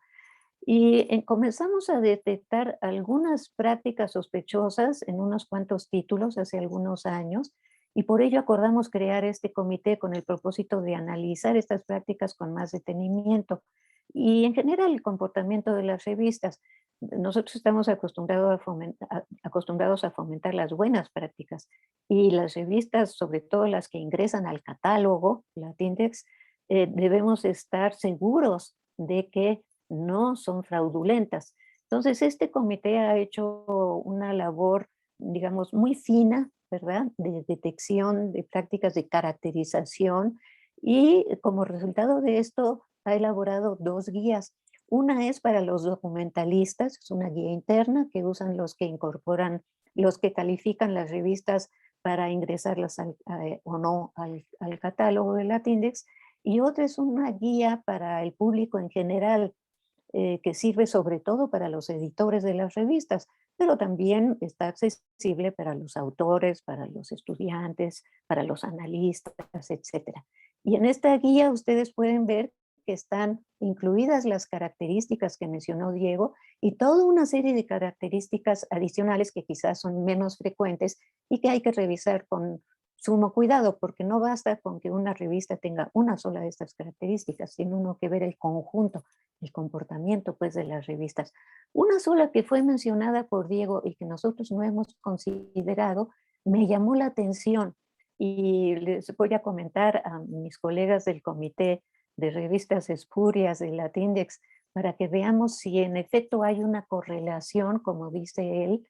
Speaker 4: Y comenzamos a detectar algunas prácticas sospechosas en unos cuantos títulos hace algunos años, y por ello acordamos crear este comité con el propósito de analizar estas prácticas con más detenimiento. Y en general el comportamiento de las revistas. Nosotros estamos acostumbrados a fomentar las buenas prácticas, y las revistas, sobre todo las que ingresan al catálogo Latindex, debemos estar seguros de que no son fraudulentas. Entonces, este comité ha hecho una labor, digamos, muy fina, ¿verdad?, de detección de prácticas de caracterización, y como resultado de esto ha elaborado 2 guías. Una es para los documentalistas, es una guía interna que usan los que incorporan, los que califican las revistas para ingresarlas o no al catálogo de Latindex, y otra es una guía para el público en general, que sirve sobre todo para los editores de las revistas, pero también está accesible para los autores, para los estudiantes, para los analistas, etc. Y en esta guía ustedes pueden ver que están incluidas las características que mencionó Diego y toda una serie de características adicionales que quizás son menos frecuentes y que hay que revisar con sumo cuidado, porque no basta con que una revista tenga una sola de estas características, sino uno que ver el conjunto, el comportamiento pues de las revistas. Una sola que fue mencionada por Diego y que nosotros no hemos considerado, me llamó la atención, y les voy a comentar a mis colegas del comité de revistas espurias de Latindex para que veamos si en efecto hay una correlación, como dice él,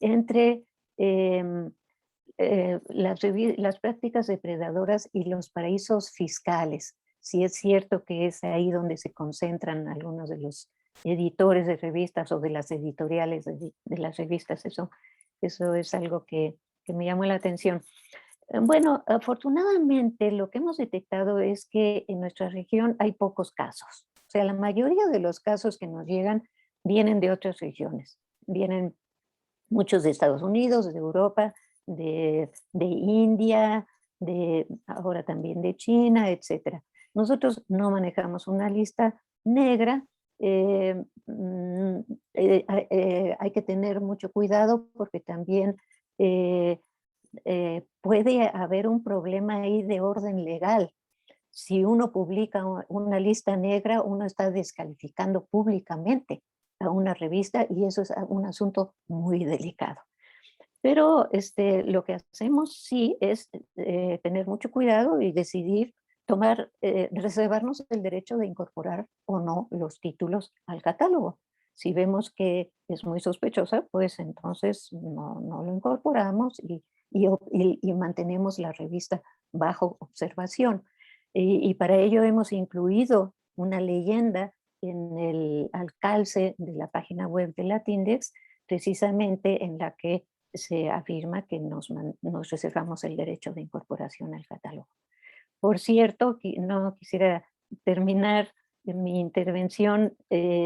Speaker 4: entre las prácticas depredadoras y los paraísos fiscales. sí es cierto que es ahí donde se concentran algunos de los editores de revistas o de las editoriales de las revistas. Eso es algo que me llamó la atención. Bueno, afortunadamente lo que hemos detectado es que en nuestra región hay pocos casos. O sea, la mayoría de los casos que nos llegan vienen de otras regiones. Vienen muchos de Estados Unidos, de Europa, de India, ahora también de China, etc. Nosotros no manejamos una lista negra. eh, mm, Hay que tener mucho cuidado porque también eh, puede haber un problema ahí de orden legal. Si uno publica una lista negra, uno está descalificando públicamente a una revista y eso es un asunto muy delicado. Pero lo que hacemos sí es tener mucho cuidado y decidir reservarnos el derecho de incorporar o no los títulos al catálogo. Si vemos que es muy sospechosa, pues entonces no lo incorporamos y mantenemos la revista bajo observación. Y para ello hemos incluido una leyenda en el alcalce de la página web de Latindex, precisamente en la que se afirma que nos reservamos el derecho de incorporación al catálogo. Por cierto, no quisiera terminar mi intervención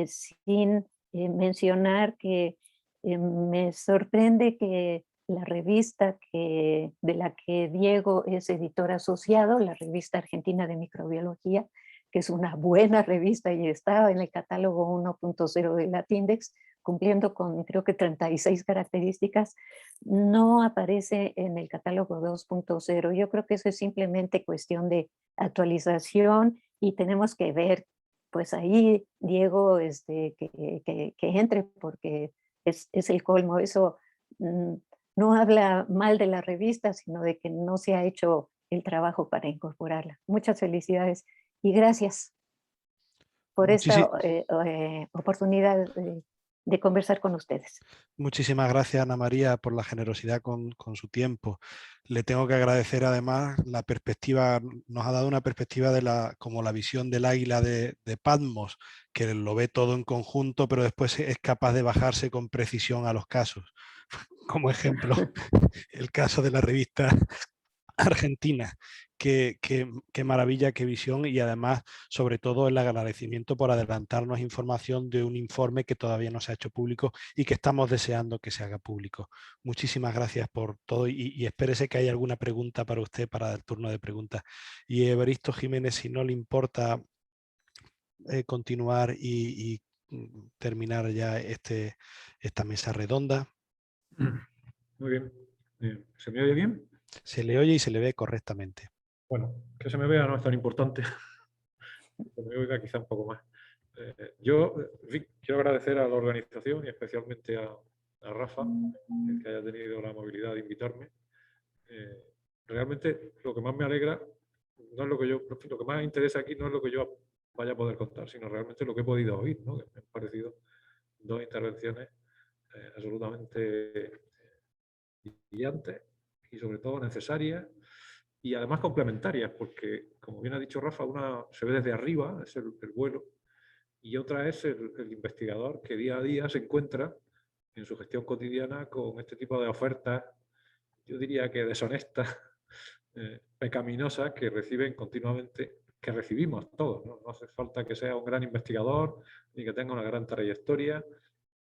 Speaker 4: sin mencionar que me sorprende que la revista de la que Diego es editor asociado, la revista Argentina de Microbiología, que es una buena revista y está en el catálogo 1.0 de Latindex, cumpliendo con creo que 36 características, no aparece en el catálogo 2.0. Yo creo que eso es simplemente cuestión de actualización y tenemos que ver, pues ahí, Diego, que entre porque es el colmo. Eso no habla mal de la revista, sino de que no se ha hecho el trabajo para incorporarla. Muchas felicidades y gracias por esta oportunidad de conversar con ustedes.
Speaker 1: Muchísimas gracias, Ana María, por la generosidad con su tiempo. Le tengo que agradecer además la perspectiva, nos ha dado una perspectiva como la visión del águila de Patmos, que lo ve todo en conjunto, pero después es capaz de bajarse con precisión a los casos. Como ejemplo, el caso de la revista Argentina. Qué maravilla, qué visión, y además, sobre todo, el agradecimiento por adelantarnos información de un informe que todavía no se ha hecho público y que estamos deseando que se haga público. Muchísimas gracias por todo y espérese que haya alguna pregunta para usted para el turno de preguntas. Y Evaristo Jiménez, si no le importa continuar y terminar ya esta mesa redonda.
Speaker 5: Muy bien. ¿Se me oye bien?
Speaker 1: Se le oye y se le ve correctamente.
Speaker 5: Bueno, que se me vea no es tan importante. Que me oiga quizá un poco más. Yo, en fin, quiero agradecer a la organización y especialmente a Rafa, que haya tenido la movilidad de invitarme. Realmente lo que más me alegra no es lo que más interesa aquí no es lo que yo vaya a poder contar, sino realmente lo que he podido oír, ¿no? Que me han parecido dos intervenciones absolutamente brillantes y sobre todo necesarias y además complementarias, porque como bien ha dicho Rafa, una se ve desde arriba, es el vuelo, y otra es el investigador que día a día se encuentra en su gestión cotidiana con este tipo de ofertas, yo diría que deshonestas, pecaminosas, que reciben continuamente, que recibimos todos, ¿no? No hace falta que sea un gran investigador ni que tenga una gran trayectoria,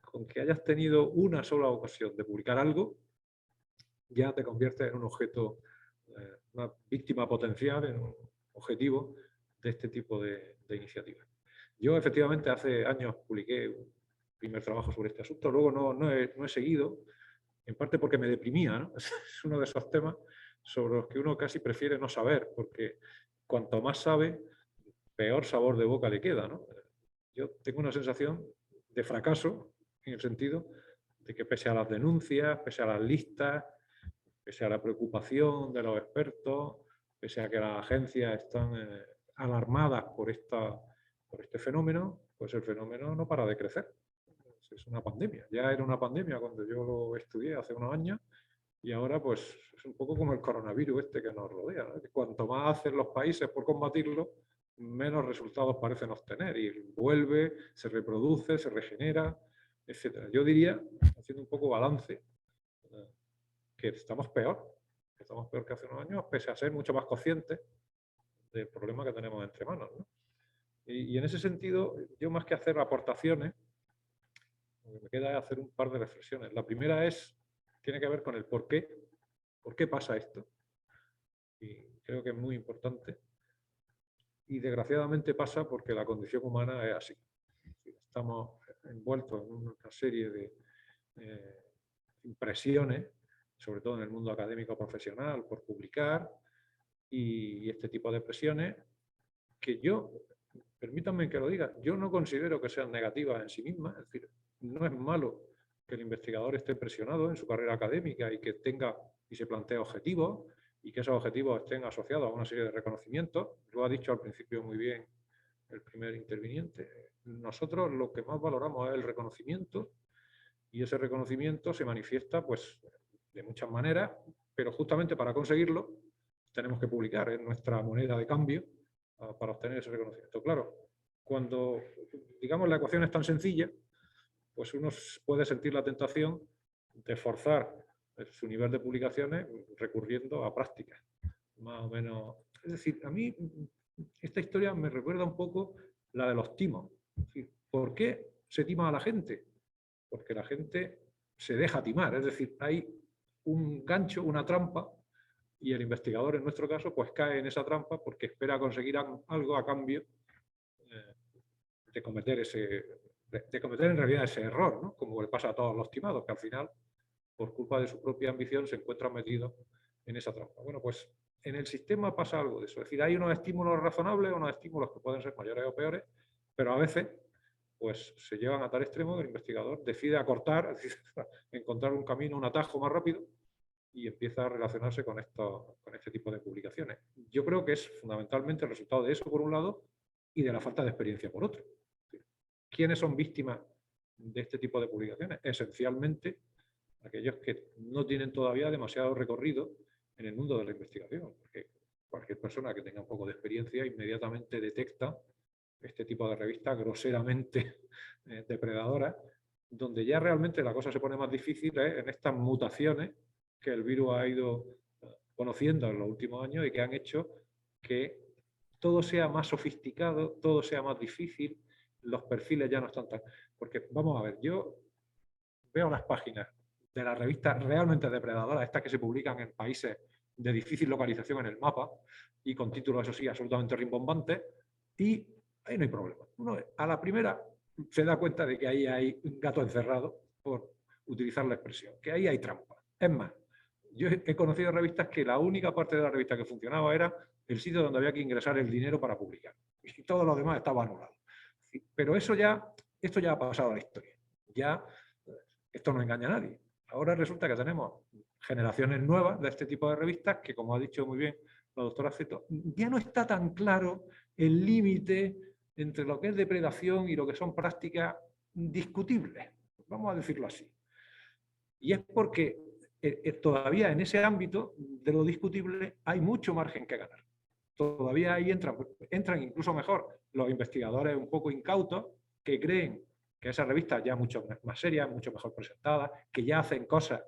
Speaker 5: con que hayas tenido una sola ocasión de publicar algo, ya te conviertes en un objeto, una víctima potencial, en un objetivo de este tipo de iniciativas. Yo efectivamente hace años publiqué un primer trabajo sobre este asunto, luego no he seguido, en parte porque me deprimía, ¿no? Es uno de esos temas sobre los que uno casi prefiere no saber, porque cuanto más sabe, peor sabor de boca le queda, ¿no? Yo tengo una sensación de fracaso en el sentido de que pese a las denuncias, pese a las listas, pese a la preocupación de los expertos, pese a que las agencias están alarmadas por este fenómeno, pues el fenómeno no para de crecer. Es una pandemia. Ya era una pandemia cuando yo lo estudié hace unos años y ahora pues es un poco como el coronavirus este que nos rodea, ¿no? Que cuanto más hacen los países por combatirlo, menos resultados parecen obtener y vuelve, se reproduce, se regenera, etc. Yo diría, haciendo un poco balance, que estamos peor que hace unos años, pese a ser mucho más conscientes del problema que tenemos entre manos, ¿no? Y en ese sentido, yo más que hacer aportaciones, lo que me queda es hacer un par de reflexiones. La primera tiene que ver con el por qué pasa esto. Y creo que es muy importante. Y desgraciadamente pasa porque la condición humana es así. Estamos envueltos en una serie de impresiones, sobre todo en el mundo académico profesional, por publicar, y este tipo de presiones que yo, permítanme que lo diga, yo no considero que sean negativas en sí mismas. Es decir, no es malo que el investigador esté presionado en su carrera académica y que tenga y se plantee objetivos y que esos objetivos estén asociados a una serie de reconocimientos. Lo ha dicho al principio muy bien el primer interviniente. Nosotros lo que más valoramos es el reconocimiento y ese reconocimiento se manifiesta pues, de muchas maneras, pero justamente para conseguirlo tenemos que publicar, es nuestra moneda de cambio para obtener ese reconocimiento. Claro, cuando, digamos, la ecuación es tan sencilla, pues uno puede sentir la tentación de forzar su nivel de publicaciones recurriendo a prácticas, más o menos. Es decir, a mí esta historia me recuerda un poco la de los timos. Es decir, ¿por qué se tima a la gente? Porque la gente se deja timar, es decir, hay un gancho, una trampa, y el investigador, en nuestro caso, pues cae en esa trampa porque espera conseguir algo a cambio de cometer en realidad ese error, ¿no? Como le pasa a todos los timados, que al final, por culpa de su propia ambición, se encuentran metidos en esa trampa. Bueno, pues en el sistema pasa algo de eso. Es decir, hay unos estímulos razonables, unos estímulos que pueden ser mayores o peores, pero a veces pues se llevan a tal extremo que el investigador decide acortar, es decir, encontrar un camino, un atajo más rápido, y empieza a relacionarse con este tipo de publicaciones. Yo creo que es fundamentalmente el resultado de eso, por un lado, y de la falta de experiencia, por otro. ¿Quiénes son víctimas de este tipo de publicaciones? Esencialmente, aquellos que no tienen todavía demasiado recorrido en el mundo de la investigación, porque cualquier persona que tenga un poco de experiencia inmediatamente detecta este tipo de revistas groseramente depredadoras, donde ya realmente la cosa se pone más difícil en estas mutaciones que el virus ha ido conociendo en los últimos años y que han hecho que todo sea más sofisticado, todo sea más difícil, los perfiles ya no están tan... Porque, vamos a ver, yo veo las páginas de las revistas realmente depredadoras, estas que se publican en países de difícil localización en el mapa y con títulos, eso sí, absolutamente rimbombantes, y ahí no hay problema. Uno a la primera se da cuenta de que ahí hay un gato encerrado, por utilizar la expresión, que ahí hay trampa. Es más, yo he conocido revistas que la única parte de la revista que funcionaba era el sitio donde había que ingresar el dinero para publicar. Y todo lo demás estaba anulado. Pero esto ya ha pasado a la historia. Ya esto no engaña a nadie. Ahora resulta que tenemos generaciones nuevas de este tipo de revistas que, como ha dicho muy bien la doctora Aceto, ya no está tan claro el límite entre lo que es depredación y lo que son prácticas discutibles. Vamos a decirlo así. Y es porque todavía en ese ámbito de lo discutible hay mucho margen que ganar. Todavía ahí entran incluso mejor los investigadores un poco incautos que creen que esas revistas ya mucho más serias, mucho mejor presentadas, que ya hacen cosas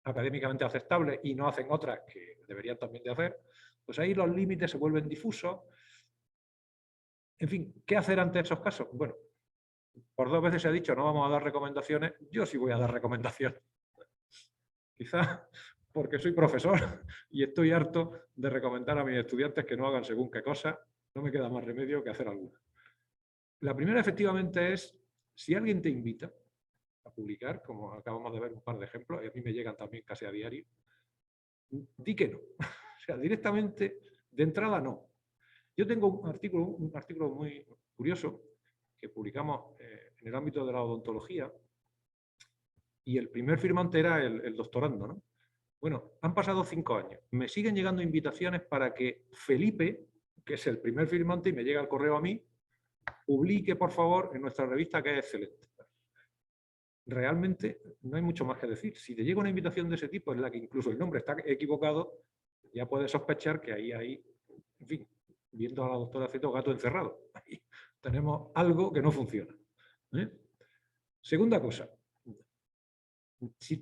Speaker 5: académicamente aceptables y no hacen otras que deberían también de hacer, pues ahí los límites se vuelven difusos. En fin, ¿qué hacer ante esos casos? Bueno, por 2 veces se ha dicho no vamos a dar recomendaciones, yo sí voy a dar recomendaciones. Quizás porque soy profesor y estoy harto de recomendar a mis estudiantes que no hagan según qué cosa, no me queda más remedio que hacer alguna. La primera, efectivamente, es si alguien te invita a publicar, como acabamos de ver un par de ejemplos, y a mí me llegan también casi a diario, di que no. O sea, directamente, de entrada, no. Yo tengo un artículo muy curioso que publicamos en el ámbito de la odontología, y el primer firmante era el doctorando, ¿no? Bueno, han pasado 5 años. Me siguen llegando invitaciones para que Felipe, que es el primer firmante y me llega el correo a mí, publique, por favor, en nuestra revista, que es excelente. Realmente no hay mucho más que decir. Si te llega una invitación de ese tipo en la que incluso el nombre está equivocado, ya puedes sospechar que ahí hay, en fin, viendo a la doctora haciendo gato encerrado. Ahí tenemos algo que no funciona. Segunda cosa.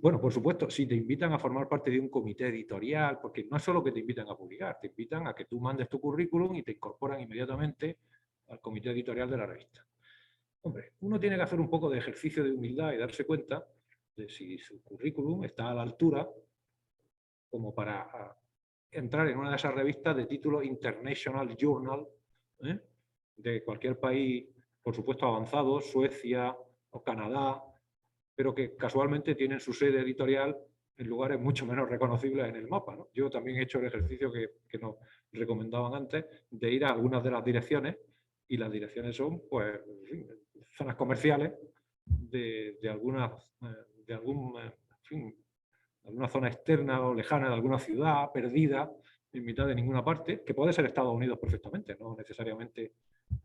Speaker 5: Bueno, por supuesto, si te invitan a formar parte de un comité editorial, porque no es solo que te invitan a publicar, te invitan a que tú mandes tu currículum y te incorporan inmediatamente al comité editorial de la revista. Hombre, uno tiene que hacer un poco de ejercicio de humildad y darse cuenta de si su currículum está a la altura como para entrar en una de esas revistas de título International Journal, de cualquier país, por supuesto avanzado, Suecia o Canadá, pero que casualmente tienen su sede editorial en lugares mucho menos reconocibles en el mapa, ¿no? Yo también he hecho el ejercicio que nos recomendaban antes de ir a algunas de las direcciones, y las direcciones son, pues, en fin, zonas comerciales de alguna zona externa o lejana de alguna ciudad perdida en mitad de ninguna parte, que puede ser Estados Unidos perfectamente, no necesariamente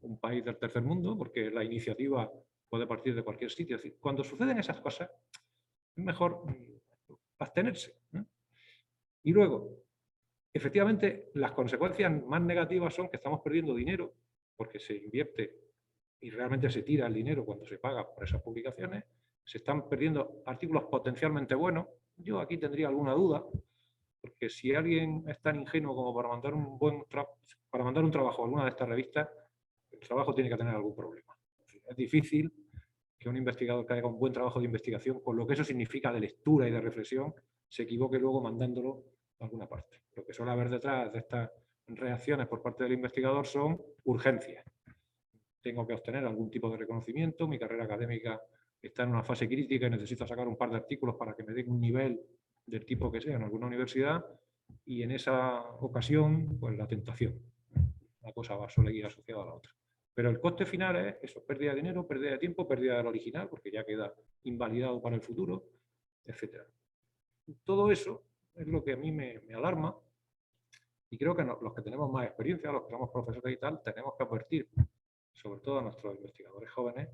Speaker 5: un país del tercer mundo, porque la iniciativa puede partir de cualquier sitio. Es decir, cuando suceden esas cosas, es mejor abstenerse, ¿no? Y luego, efectivamente, las consecuencias más negativas son que estamos perdiendo dinero, porque se invierte y realmente se tira el dinero cuando se paga por esas publicaciones, se están perdiendo artículos potencialmente buenos. Yo aquí tendría alguna duda, porque si alguien es tan ingenuo como para mandar un trabajo a alguna de estas revistas, el trabajo tiene que tener algún problema. Es difícil que un investigador que haga un buen trabajo de investigación, con lo que eso significa de lectura y de reflexión, se equivoque luego mandándolo a alguna parte. Lo que suele haber detrás de estas reacciones por parte del investigador son urgencias. Tengo que obtener algún tipo de reconocimiento, mi carrera académica está en una fase crítica y necesito sacar un par de artículos para que me den un nivel del tipo que sea en alguna universidad, y en esa ocasión, pues la tentación. Una cosa suele ir asociada a la otra. Pero el coste final es eso: pérdida de dinero, pérdida de tiempo, pérdida del original, porque ya queda invalidado para el futuro, etc. Todo eso es lo que a mí me alarma, y creo que los que tenemos más experiencia, los que somos profesores y tal, tenemos que advertir, sobre todo a nuestros investigadores jóvenes,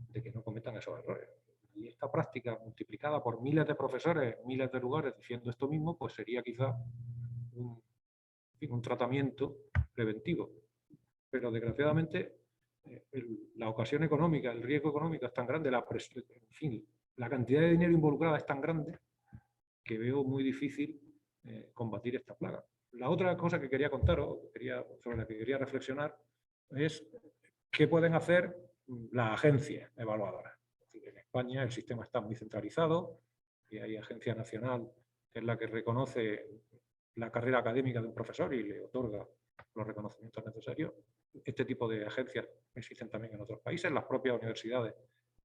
Speaker 5: de que no cometan esos errores. Y esta práctica multiplicada por miles de profesores, miles de lugares diciendo esto mismo, pues sería quizá un tratamiento preventivo. Pero desgraciadamente la ocasión económica, el riesgo económico es tan grande, la cantidad de dinero involucrada es tan grande, que veo muy difícil combatir esta plaga. La otra cosa que quería contaros, sobre la que quería reflexionar, es qué pueden hacer las agencias evaluadoras. En España el sistema está muy centralizado, y hay agencia nacional que es la que reconoce la carrera académica de un profesor y le otorga los reconocimientos necesarios. Este tipo de agencias existen también en otros países. Las propias universidades,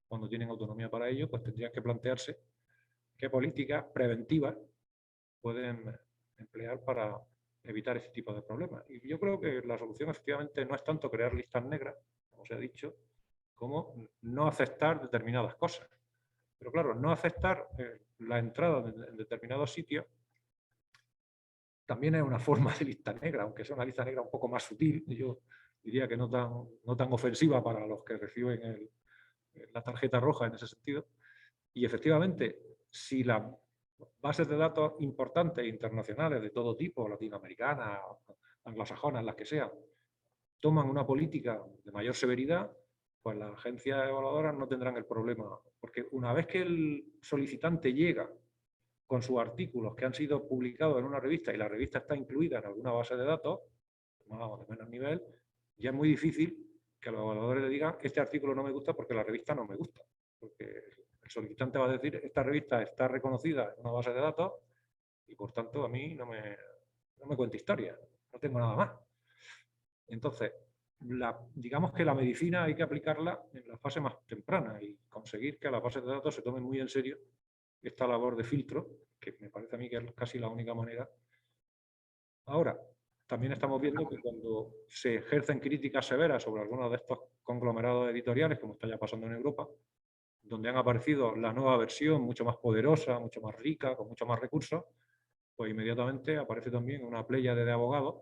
Speaker 5: cuando tienen autonomía para ello, pues tendrían que plantearse qué políticas preventivas pueden emplear para evitar este tipo de problemas. Y yo creo que la solución efectivamente no es tanto crear listas negras, como se ha dicho, como no aceptar determinadas cosas. Pero claro, no aceptar la entrada en determinados sitios también es una forma de lista negra, aunque sea una lista negra un poco más sutil, y yo diría que no tan ofensiva para los que reciben la tarjeta roja en ese sentido. Y efectivamente, si las bases de datos importantes internacionales de todo tipo, latinoamericanas, anglosajonas, las que sean, toman una política de mayor severidad, pues las agencias evaluadoras no tendrán el problema. Porque una vez que el solicitante llega con sus artículos que han sido publicados en una revista y la revista está incluida en alguna base de datos, más o de menos nivel, ya es muy difícil que los evaluadores le digan este artículo no me gusta porque la revista no me gusta. Porque el solicitante va a decir esta revista está reconocida en una base de datos y por tanto a mí no me cuenta historia, no tengo nada más. Entonces, digamos que la medicina hay que aplicarla en la fase más temprana y conseguir que las bases de datos se tomen muy en serio esta labor de filtro, que me parece a mí que es casi la única manera. Ahora, también estamos viendo que cuando se ejercen críticas severas sobre algunos de estos conglomerados editoriales, como está ya pasando en Europa, donde han aparecido la nueva versión, mucho más poderosa, mucho más rica, con mucho más recursos, pues inmediatamente aparece también una pléyade de abogados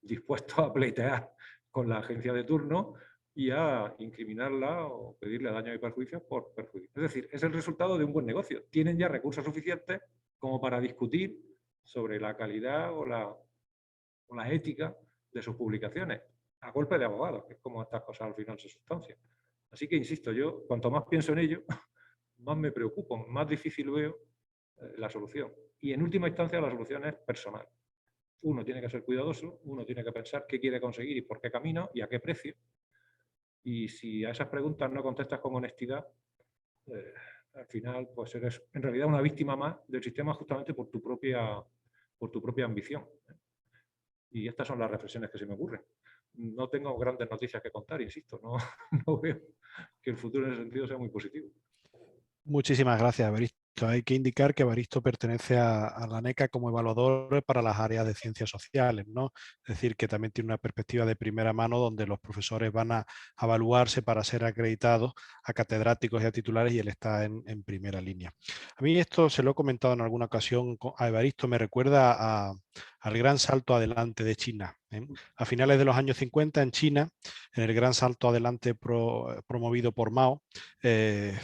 Speaker 5: dispuestos a pleitear con la agencia de turno y a incriminarla o pedirle daños y perjuicios por perjuicio. Es decir, es el resultado de un buen negocio. Tienen ya recursos suficientes como para discutir sobre la calidad o la ética de sus publicaciones. a golpe de abogados, que es como estas cosas al final se sustancian. Así que, insisto, yo cuanto más pienso en ello, más me preocupo, más difícil veo la solución. Y en última instancia la solución es personal. Uno tiene que ser cuidadoso, uno tiene que pensar qué quiere conseguir y por qué camino y a qué precio. Y si a esas preguntas no contestas con honestidad, al final pues eres en realidad una víctima más del sistema justamente por tu propia ambición. Y estas son las reflexiones que se me ocurren. No tengo grandes noticias que contar, insisto, no, no veo que el futuro en ese sentido sea muy positivo.
Speaker 1: Muchísimas gracias, Evaristo. Hay que indicar que Evaristo pertenece a la NECA como evaluador para las áreas de ciencias sociales, ¿no? Es decir, que también tiene una perspectiva de primera mano donde los profesores van a evaluarse para ser acreditados a catedráticos y a titulares y él está en primera línea. A mí esto se lo he comentado en alguna ocasión a Evaristo, me recuerda al gran salto adelante de China. A finales de los años 50 en China, en el gran salto adelante promovido por Mao, se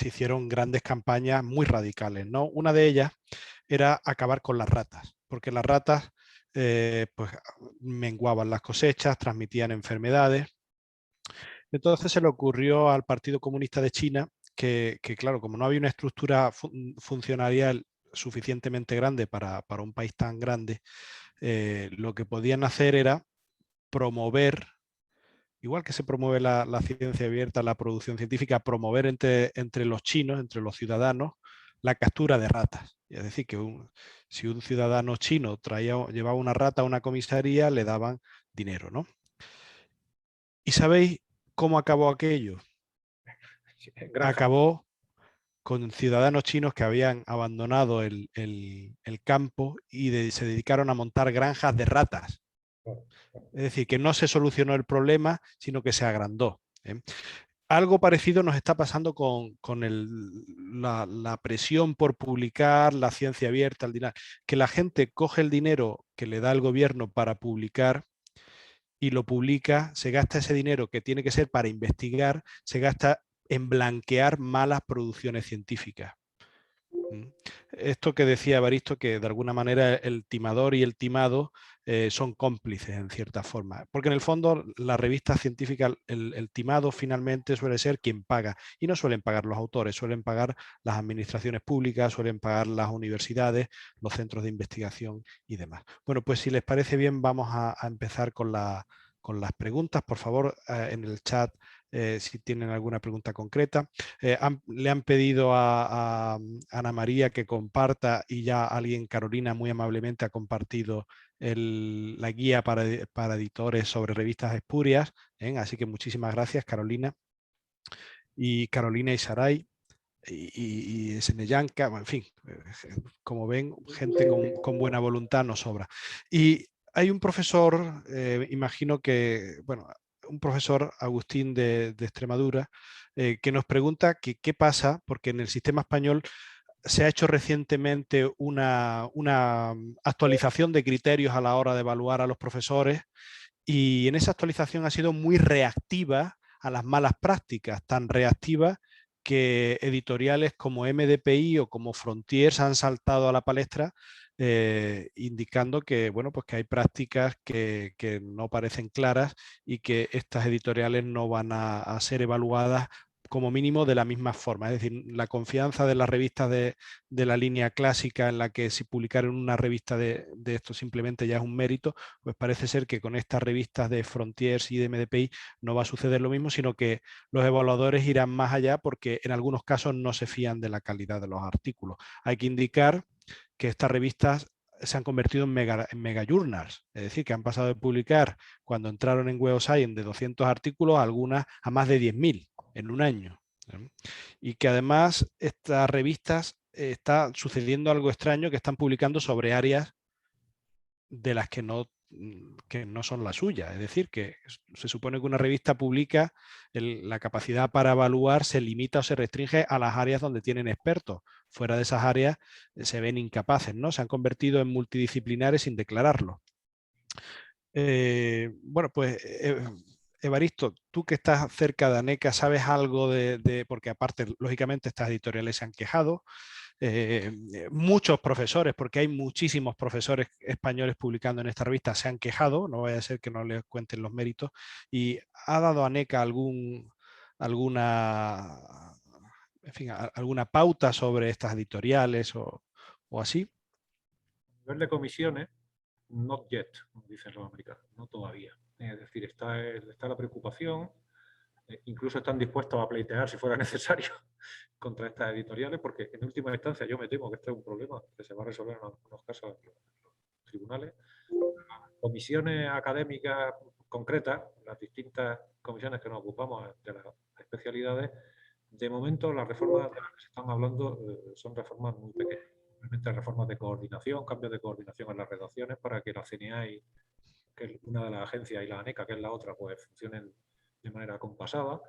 Speaker 1: hicieron grandes campañas muy radicales, ¿no? Una de ellas era acabar con las ratas, porque las ratas pues, menguaban las cosechas, transmitían enfermedades. Entonces se le ocurrió al Partido Comunista de China que claro, como no había una estructura funcionarial suficientemente grande para un país tan grande, lo que podían hacer era promover, igual que se promueve la ciencia abierta, la producción científica, promover entre los chinos, entre los ciudadanos, la captura de ratas. Es decir, que si un ciudadano chino llevaba una rata a una comisaría, le daban dinero, ¿no? ¿Y sabéis cómo acabó aquello? Acabó con ciudadanos chinos que habían abandonado el campo y se dedicaron a montar granjas de ratas. Es decir, que no se solucionó el problema, sino que se agrandó. Algo parecido nos está pasando con la presión por publicar, la ciencia abierta, el dinero. Que la gente coge el dinero que le da el gobierno para publicar y lo publica, se gasta ese dinero que tiene que ser para investigar, se gasta en blanquear malas producciones científicas. Esto que decía Evaristo, que de alguna manera el timador y el timado son cómplices en cierta forma, porque en el fondo la revista científica, el timado finalmente suele ser quien paga, y no suelen pagar los autores, suelen pagar las administraciones públicas, suelen pagar las universidades, los centros de investigación y demás. Bueno, pues si les parece bien, vamos a empezar con las preguntas. Por favor, en el chat, si tienen alguna pregunta concreta. Le han pedido a Ana María que comparta, y ya alguien, Carolina, muy amablemente ha compartido la guía para editores sobre revistas espurias. Así que muchísimas gracias, Carolina. Y Carolina y Saray y Seneyanka, en fin, como ven, gente con buena voluntad nos sobra. Y hay un profesor, imagino que, bueno, un profesor, Agustín de Extremadura, que nos pregunta que qué pasa, porque en el sistema español se ha hecho recientemente una actualización de criterios a la hora de evaluar a los profesores, y en esa actualización ha sido muy reactiva a las malas prácticas, tan reactiva que editoriales como MDPI o como Frontiers han saltado a la palestra, indicando que, bueno, pues que hay prácticas que no parecen claras y que estas editoriales no van a ser evaluadas como mínimo de la misma forma. Es decir, la confianza de las revistas de la línea clásica, en la que si publicar en una revista de esto simplemente ya es un mérito, pues parece ser que con estas revistas de Frontiers y de MDPI no va a suceder lo mismo, sino que los evaluadores irán más allá, porque en algunos casos no se fían de la calidad de los artículos. Hay que indicar que estas revistas se han convertido en mega journals, es decir, que han pasado de publicar, cuando entraron en Web of Science, de 200 artículos, algunas a más de 10.000 en un año. Y que además estas revistas está sucediendo algo extraño, que están publicando sobre áreas de las que no son las suyas. Es decir, que se supone que una revista publica, la capacidad para evaluar se limita o se restringe a las áreas donde tienen expertos. Fuera de esas áreas se ven incapaces, ¿no? Se han convertido en multidisciplinares sin declararlo. Bueno, pues Evaristo, tú que estás cerca de ANECA, ¿sabes algo porque aparte, lógicamente, estas editoriales se han quejado? muchos profesores, porque hay muchísimos profesores españoles publicando en esta revista, se han quejado, no vaya a ser que no les cuenten los méritos, y ha dado ANECA alguna pauta sobre estas editoriales o así.
Speaker 5: A nivel de comisiones, not yet, como dicen los americanos, no todavía. Es decir, está la preocupación, incluso están dispuestos a pleitear si fuera necesario contra estas editoriales, porque en última instancia yo me temo que este es un problema que se va a resolver en algunos casos en los tribunales. Las comisiones académicas concretas, las distintas comisiones que nos ocupamos de las especialidades, de momento las reformas de las que se están hablando son reformas muy pequeñas. Simplemente reformas de coordinación, cambios de coordinación en las redacciones para que la CNA, que es una de las agencias, y la ANECA, que es la otra, pues funcionen de manera compasada,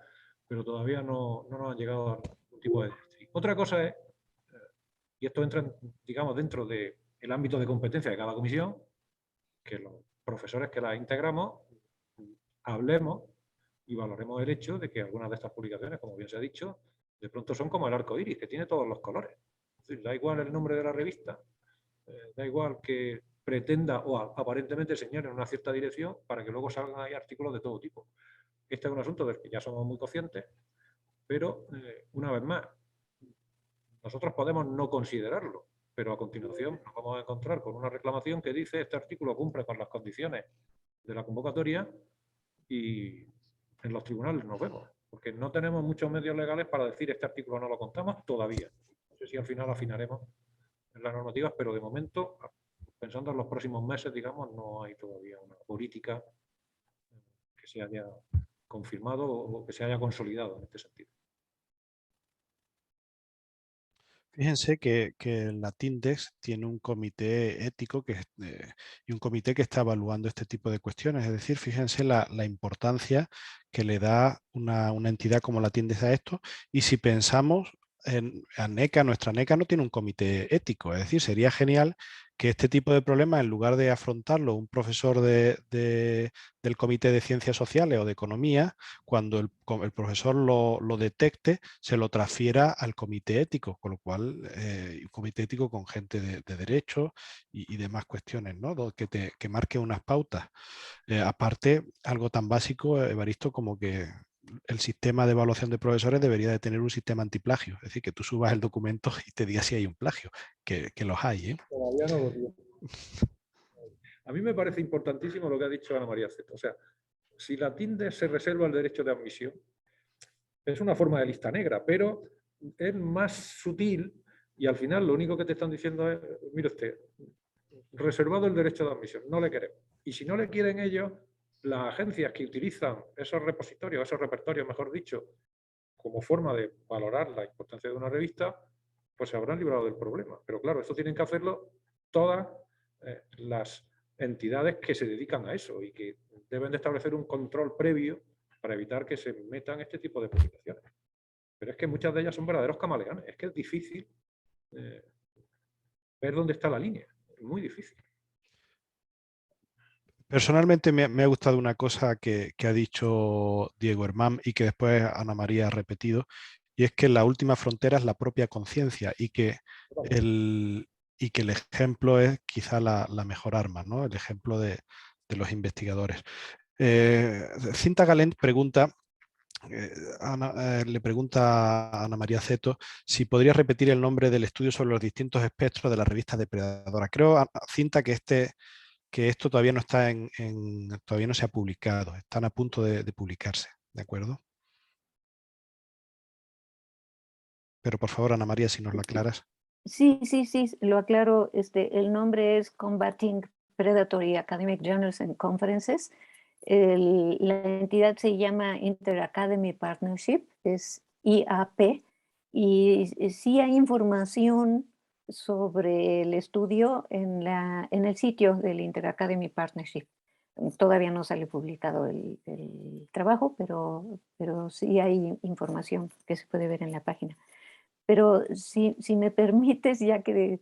Speaker 5: pero todavía no nos han llegado a ningún tipo de... Otra cosa es, y esto entra, digamos, dentro del ámbito de competencia de cada comisión, que los profesores que la integramos hablemos y valoremos el hecho de que algunas de estas publicaciones, como bien se ha dicho, de pronto son como el arco iris, que tiene todos los colores. Es decir, da igual el nombre de la revista, da igual que pretenda o aparentemente señale en una cierta dirección para que luego salgan ahí artículos de todo tipo. Este es un asunto del que ya somos muy conscientes, pero una vez más, nosotros podemos no considerarlo, pero a continuación nos vamos a encontrar con una reclamación que dice este artículo cumple con las condiciones de la convocatoria y en los tribunales nos vemos, porque no tenemos muchos medios legales para decir este artículo no lo contamos todavía. No sé si al final afinaremos en las normativas, pero de momento, pensando en los próximos meses, digamos, no hay todavía una política que se haya confirmado o que se haya consolidado en este sentido.
Speaker 1: Fíjense que la Tindex tiene un comité ético y un comité que está evaluando este tipo de cuestiones. Es decir, fíjense la importancia que le da una entidad como la Tindex a esto. Y si pensamos en ANECA, nuestra ANECA no tiene un comité ético. Es decir, sería genial que este tipo de problemas, en lugar de afrontarlo un profesor del Comité de Ciencias Sociales o de Economía, cuando el profesor lo detecte, se lo transfiera al comité ético, con lo cual un comité ético con gente de derecho y demás cuestiones, ¿no? Que marque unas pautas. Aparte, algo tan básico, Evaristo, como que el sistema de evaluación de profesores debería de tener un sistema antiplagio, es decir, que tú subas el documento y te diga si hay un plagio, que los hay, ¿eh?
Speaker 5: Todavía no lo digo. A mí me parece importantísimo lo que ha dicho Ana María Zeto. O sea, si la Tindex se reserva el derecho de admisión, es una forma de lista negra, pero es más sutil y al final lo único que te están diciendo es, mire usted, reservado el derecho de admisión, no le queremos. Y si no le quieren ellos, las agencias que utilizan esos repositorios, esos repertorios, mejor dicho, como forma de valorar la importancia de una revista, pues se habrán librado del problema. Pero claro, esto tienen que hacerlo todas las entidades que se dedican a eso y que deben de establecer un control previo para evitar que se metan este tipo de publicaciones. Pero es que muchas de ellas son verdaderos camaleones. Es que es difícil ver dónde está la línea. Es muy difícil.
Speaker 1: Personalmente me ha gustado una cosa que ha dicho Diego Hermán y que después Ana María ha repetido, y es que la última frontera es la propia conciencia y que el ejemplo es quizá la mejor arma, ¿no? El ejemplo de los investigadores. Cinta Galent pregunta, le pregunta a Ana María Zeto si podría repetir el nombre del estudio sobre los distintos espectros de la revista depredadora. Creo, Cinta, que esto todavía no está todavía no se ha publicado, están a punto de publicarse, ¿de acuerdo? Pero por favor, Ana María, si nos lo aclaras.
Speaker 4: Sí, lo aclaro. El nombre es Combating Predatory Academic Journals and Conferences. La entidad se llama Inter-Academy Partnership, es IAP, y sí hay información sobre el estudio en el sitio del Inter-Academy Partnership. Todavía no sale publicado el trabajo, pero sí hay información que se puede ver en la página. Pero si me permites, ya que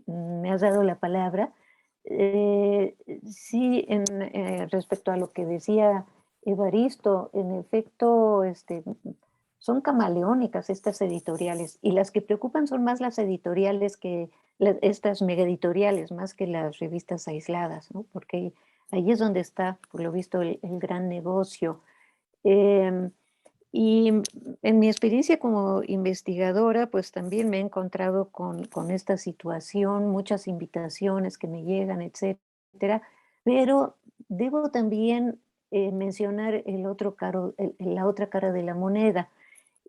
Speaker 4: me has dado la palabra, sí, respecto a lo que decía Evaristo, en efecto, son camaleónicas estas editoriales, y las que preocupan son más las editoriales que estas megaeditoriales, más que las revistas aisladas, ¿no? Porque ahí es donde está, por lo visto, el gran negocio. Y en mi experiencia como investigadora, pues también me he encontrado con esta situación, muchas invitaciones que me llegan, etcétera, pero debo también mencionar la otra cara de la moneda,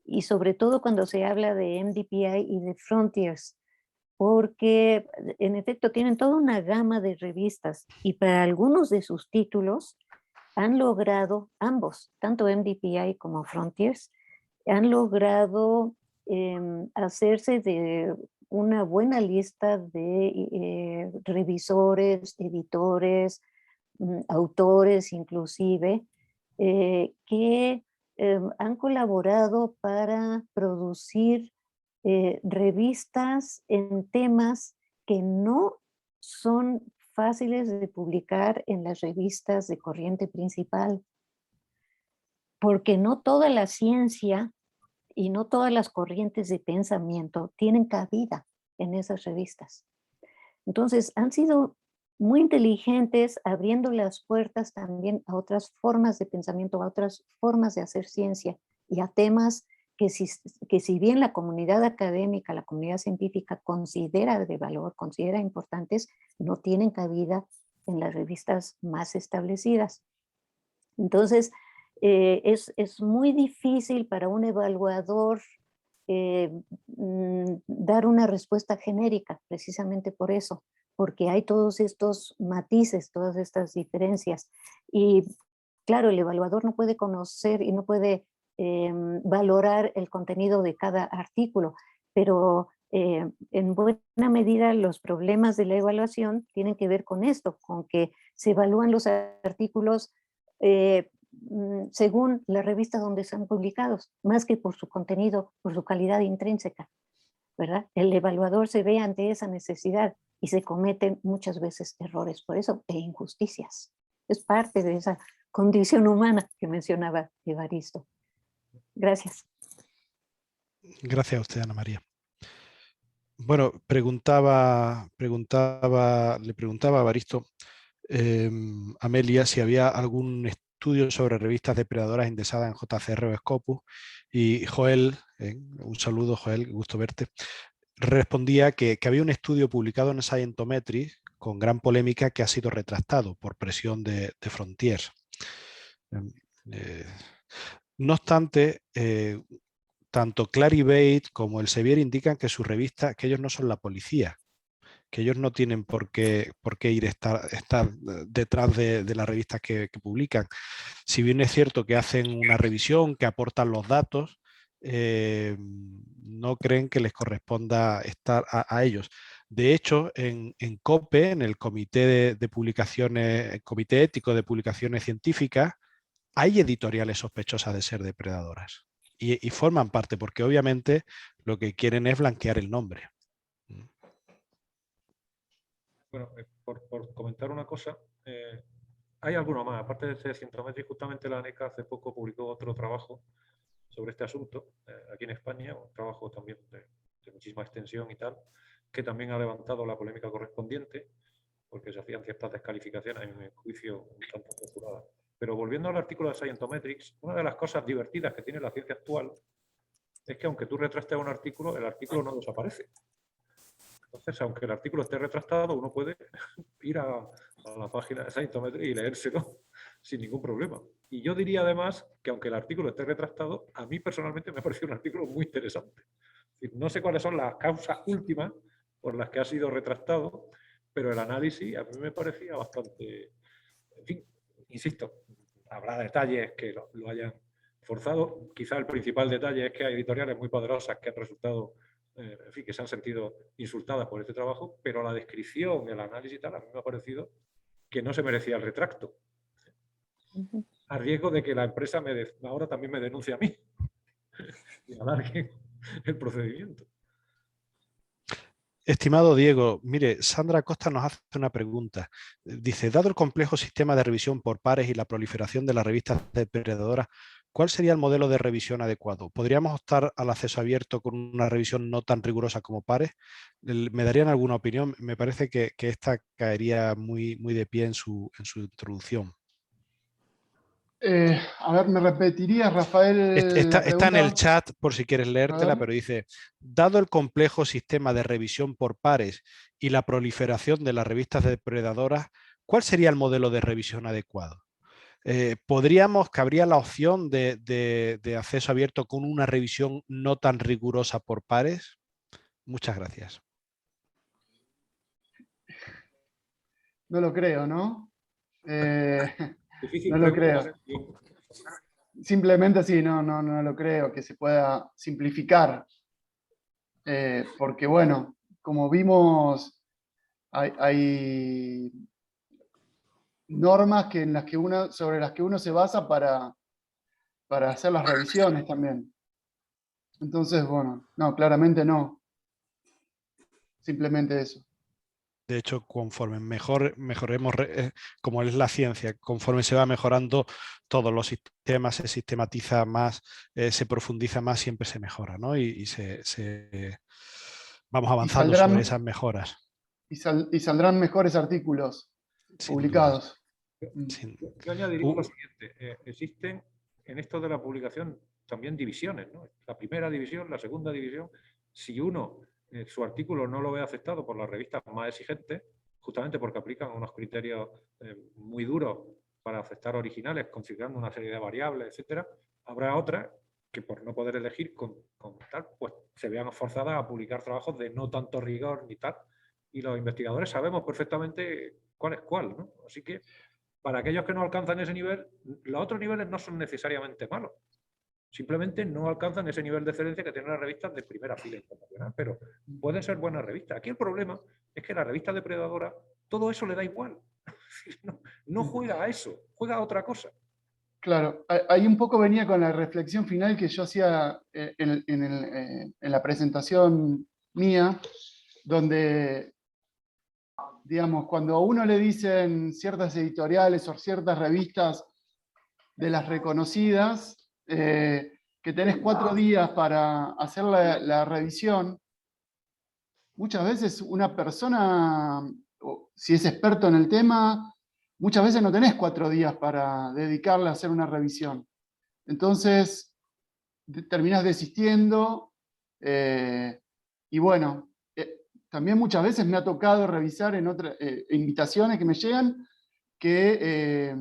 Speaker 4: y sobre todo cuando se habla de MDPI y de Frontiers, porque en efecto tienen toda una gama de revistas, y para algunos de sus títulos han logrado, ambos, tanto MDPI como Frontiers, han logrado hacerse de una buena lista de revisores, editores, autores inclusive, que han colaborado para producir revistas en temas que no son fáciles de publicar en las revistas de corriente principal, porque no toda la ciencia y no todas las corrientes de pensamiento tienen cabida en esas revistas. Entonces, han sido muy inteligentes abriendo las puertas también a otras formas de pensamiento, a otras formas de hacer ciencia y a temas que si bien la comunidad académica, la comunidad científica considera de valor, considera importantes, no tienen cabida en las revistas más establecidas. Entonces, es muy difícil para un evaluador dar una respuesta genérica, precisamente por eso, porque hay todos estos matices, todas estas diferencias. Y claro, el evaluador no puede conocer y no puede valorar el contenido de cada artículo, pero en buena medida los problemas de la evaluación tienen que ver con esto, con que se evalúan los artículos según la revista donde están publicados, más que por su contenido, por su calidad intrínseca, ¿verdad? El evaluador se ve ante esa necesidad y se cometen muchas veces errores por eso e injusticias. Es parte de esa condición humana que mencionaba Evaristo. Gracias.
Speaker 1: Gracias a usted, Ana María. Bueno, le preguntaba a Evaristo, Amelia, si había algún estudio sobre revistas depredadoras indexadas en JCR o Scopus, y Joel, un saludo Joel, gusto verte, respondía que había un estudio publicado en Scientometrics con gran polémica que ha sido retractado por presión de Frontiers. No obstante, tanto Clarivate como el Sevier indican que sus revistas, que ellos no son la policía, que ellos no tienen por qué ir estar detrás de las revistas que publican. Si bien es cierto que hacen una revisión, que aportan los datos, no creen que les corresponda estar a ellos. De hecho, en COPE, en el Comité de Publicaciones, el Comité Ético de Publicaciones Científicas, hay editoriales sospechosas de ser depredadoras. Y forman parte, porque obviamente lo que quieren es blanquear el nombre.
Speaker 5: Bueno, por comentar una cosa, hay alguno más, aparte de este Scientometrics, justamente la ANECA hace poco publicó otro trabajo sobre este asunto, aquí en España, un trabajo también de muchísima extensión y tal, que también ha levantado la polémica correspondiente, porque se hacían ciertas descalificaciones, en mi juicio, un tanto censuradas. Pero volviendo al artículo de Scientometrics, una de las cosas divertidas que tiene la ciencia actual es que aunque tú retrastes un artículo, el artículo no desaparece. Entonces, aunque el artículo esté retractado, uno puede ir a la página de Scientometrics y leérselo sin ningún problema. Y yo diría además que aunque el artículo esté retractado, a mí personalmente me ha parecido un artículo muy interesante. Es decir, no sé cuáles son las causas últimas por las que ha sido retractado, pero el análisis a mí me parecía bastante... En fin, insisto, habrá detalles que lo hayan forzado. Quizá el principal detalle es que hay editoriales muy poderosas que han resultado... en fin, que se han sentido insultadas por este trabajo, pero la descripción, el análisis y tal, a mí me ha parecido que no se merecía el retracto. A riesgo de que la empresa ahora también me denuncie a mí y alargue el procedimiento.
Speaker 1: Estimado Diego, mire, Sandra Costa nos hace una pregunta. Dice, dado el complejo sistema de revisión por pares y la proliferación de las revistas depredadoras, ¿cuál sería el modelo de revisión adecuado? ¿Podríamos optar al acceso abierto con una revisión no tan rigurosa como pares? ¿Me darían alguna opinión? Me parece que esta caería muy de pie en su introducción.
Speaker 2: A ver, ¿me repetirías, Rafael, la
Speaker 1: Está en el
Speaker 2: pregunta?
Speaker 1: chat por si quieres
Speaker 2: A
Speaker 1: leértela,
Speaker 2: ver.
Speaker 1: pero dice, dado el complejo sistema de revisión por pares y la proliferación de las revistas depredadoras, ¿cuál sería el modelo de revisión adecuado? ¿Cabría la opción de acceso abierto con una revisión no tan rigurosa por pares? Muchas gracias.
Speaker 2: No lo creo, ¿no?
Speaker 5: Difícil
Speaker 2: No lo
Speaker 5: pregunta,
Speaker 2: creo.
Speaker 5: ¿eh?
Speaker 2: Simplemente sí, no lo creo que se pueda simplificar. Porque bueno, como vimos, hay normas sobre las que uno se basa para hacer las revisiones también. Entonces, bueno, no, claramente no. Simplemente eso.
Speaker 1: De hecho, conforme mejoremos, como es la ciencia, conforme se va mejorando todos los sistemas, se sistematiza más, se profundiza más, siempre se mejora, ¿no? Vamos
Speaker 2: Y
Speaker 1: avanzando sobre esas mejoras.
Speaker 2: y saldrán mejores artículos
Speaker 1: Sin duda.
Speaker 2: publicados. Mm.
Speaker 5: Yo añadiría lo siguiente. Existen en esto de la publicación también divisiones, ¿no? La primera división, la segunda división. Si uno, su artículo no lo ve aceptado por las revistas más exigentes, justamente porque aplican unos criterios muy duros para aceptar originales, considerando una serie de variables, etcétera, habrá otras que por no poder elegir con tal, pues se vean forzadas a publicar trabajos de no tanto rigor ni tal. Y los investigadores sabemos perfectamente cuál es cuál, ¿no? Así que para aquellos que no alcanzan ese nivel, los otros niveles no son necesariamente malos. Simplemente no alcanzan ese nivel de excelencia que tienen las revistas de primera fila internacional, pero pueden ser buenas revistas. Aquí el problema es que la revista depredadora, todo eso le da igual. No juega a eso, juega a otra cosa.
Speaker 2: Claro, ahí un poco venía con la reflexión final que yo hacía en la presentación mía, donde, digamos, cuando a uno le dicen ciertas editoriales o ciertas revistas de las reconocidas, que tenés 4 días para hacer la revisión, muchas veces una persona, si es experto en el tema, muchas veces no tenés 4 días para dedicarle a hacer una revisión. Entonces, terminás desistiendo. Y bueno, también muchas veces me ha tocado revisar en otras invitaciones que me llegan que,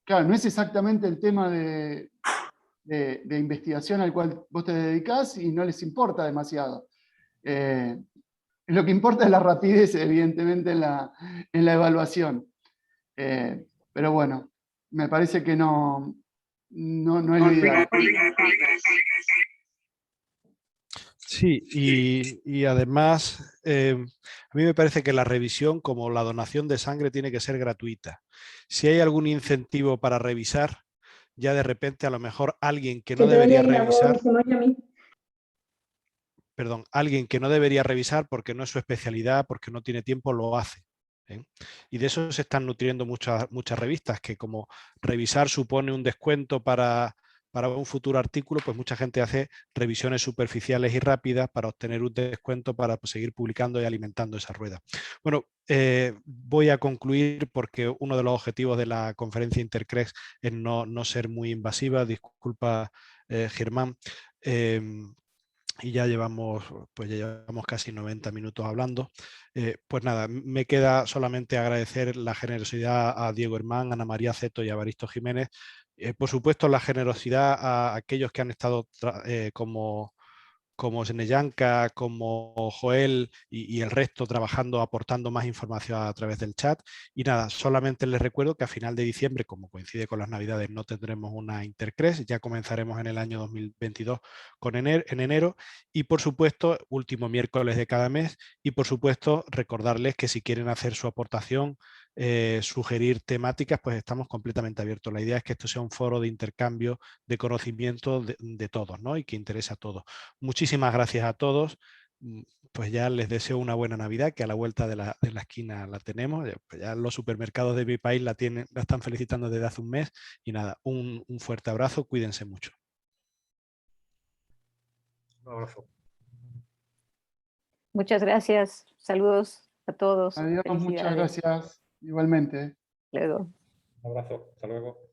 Speaker 2: claro, no es exactamente el tema de investigación al cual vos te dedicás y no les importa demasiado. Lo que importa es la rapidez, evidentemente, en la evaluación. Pero bueno, me parece que no es lo ideal.
Speaker 1: Sí, y además, a mí me parece que la revisión, como la donación de sangre, tiene que ser gratuita. Si hay algún incentivo para revisar, ya de repente a lo mejor alguien que no debería revisar, perdón, alguien que no debería revisar porque no es su especialidad, porque no tiene tiempo, lo hace. Y de eso se están nutriendo muchas revistas, que como revisar supone un descuento para un futuro artículo, pues mucha gente hace revisiones superficiales y rápidas para obtener un descuento para seguir publicando y alimentando esa rueda. Bueno, voy a concluir porque uno de los objetivos de la conferencia Intercrex es no ser muy invasiva. Disculpa, Germán. Y ya llevamos casi 90 minutos hablando. Pues nada, me queda solamente agradecer la generosidad a Diego Hermán, Ana María Ceto y a Evaristo Jiménez. Por supuesto, la generosidad a aquellos que han estado como Seneyanka, como Joel y el resto trabajando, aportando más información a través del chat. Y nada, solamente les recuerdo que a final de diciembre, como coincide con las Navidades, no tendremos una Intercrex, ya comenzaremos en el año 2022 en enero, y por supuesto, último miércoles de cada mes, y por supuesto, recordarles que si quieren hacer su aportación, sugerir temáticas, pues estamos completamente abiertos. La idea es que esto sea un foro de intercambio de conocimiento de todos, ¿no? Y que interese a todos. Muchísimas gracias a todos. pues ya les deseo una buena Navidad, que a la vuelta de la esquina la tenemos. Pues ya los supermercados de mi país la están felicitando desde hace un mes. Y nada, un fuerte abrazo, cuídense mucho.
Speaker 5: Un abrazo.
Speaker 4: Muchas gracias. Saludos a todos.
Speaker 2: Adiós, muchas
Speaker 4: Felicidades.
Speaker 2: gracias. Igualmente.
Speaker 4: Luego.
Speaker 5: Un abrazo. Hasta luego.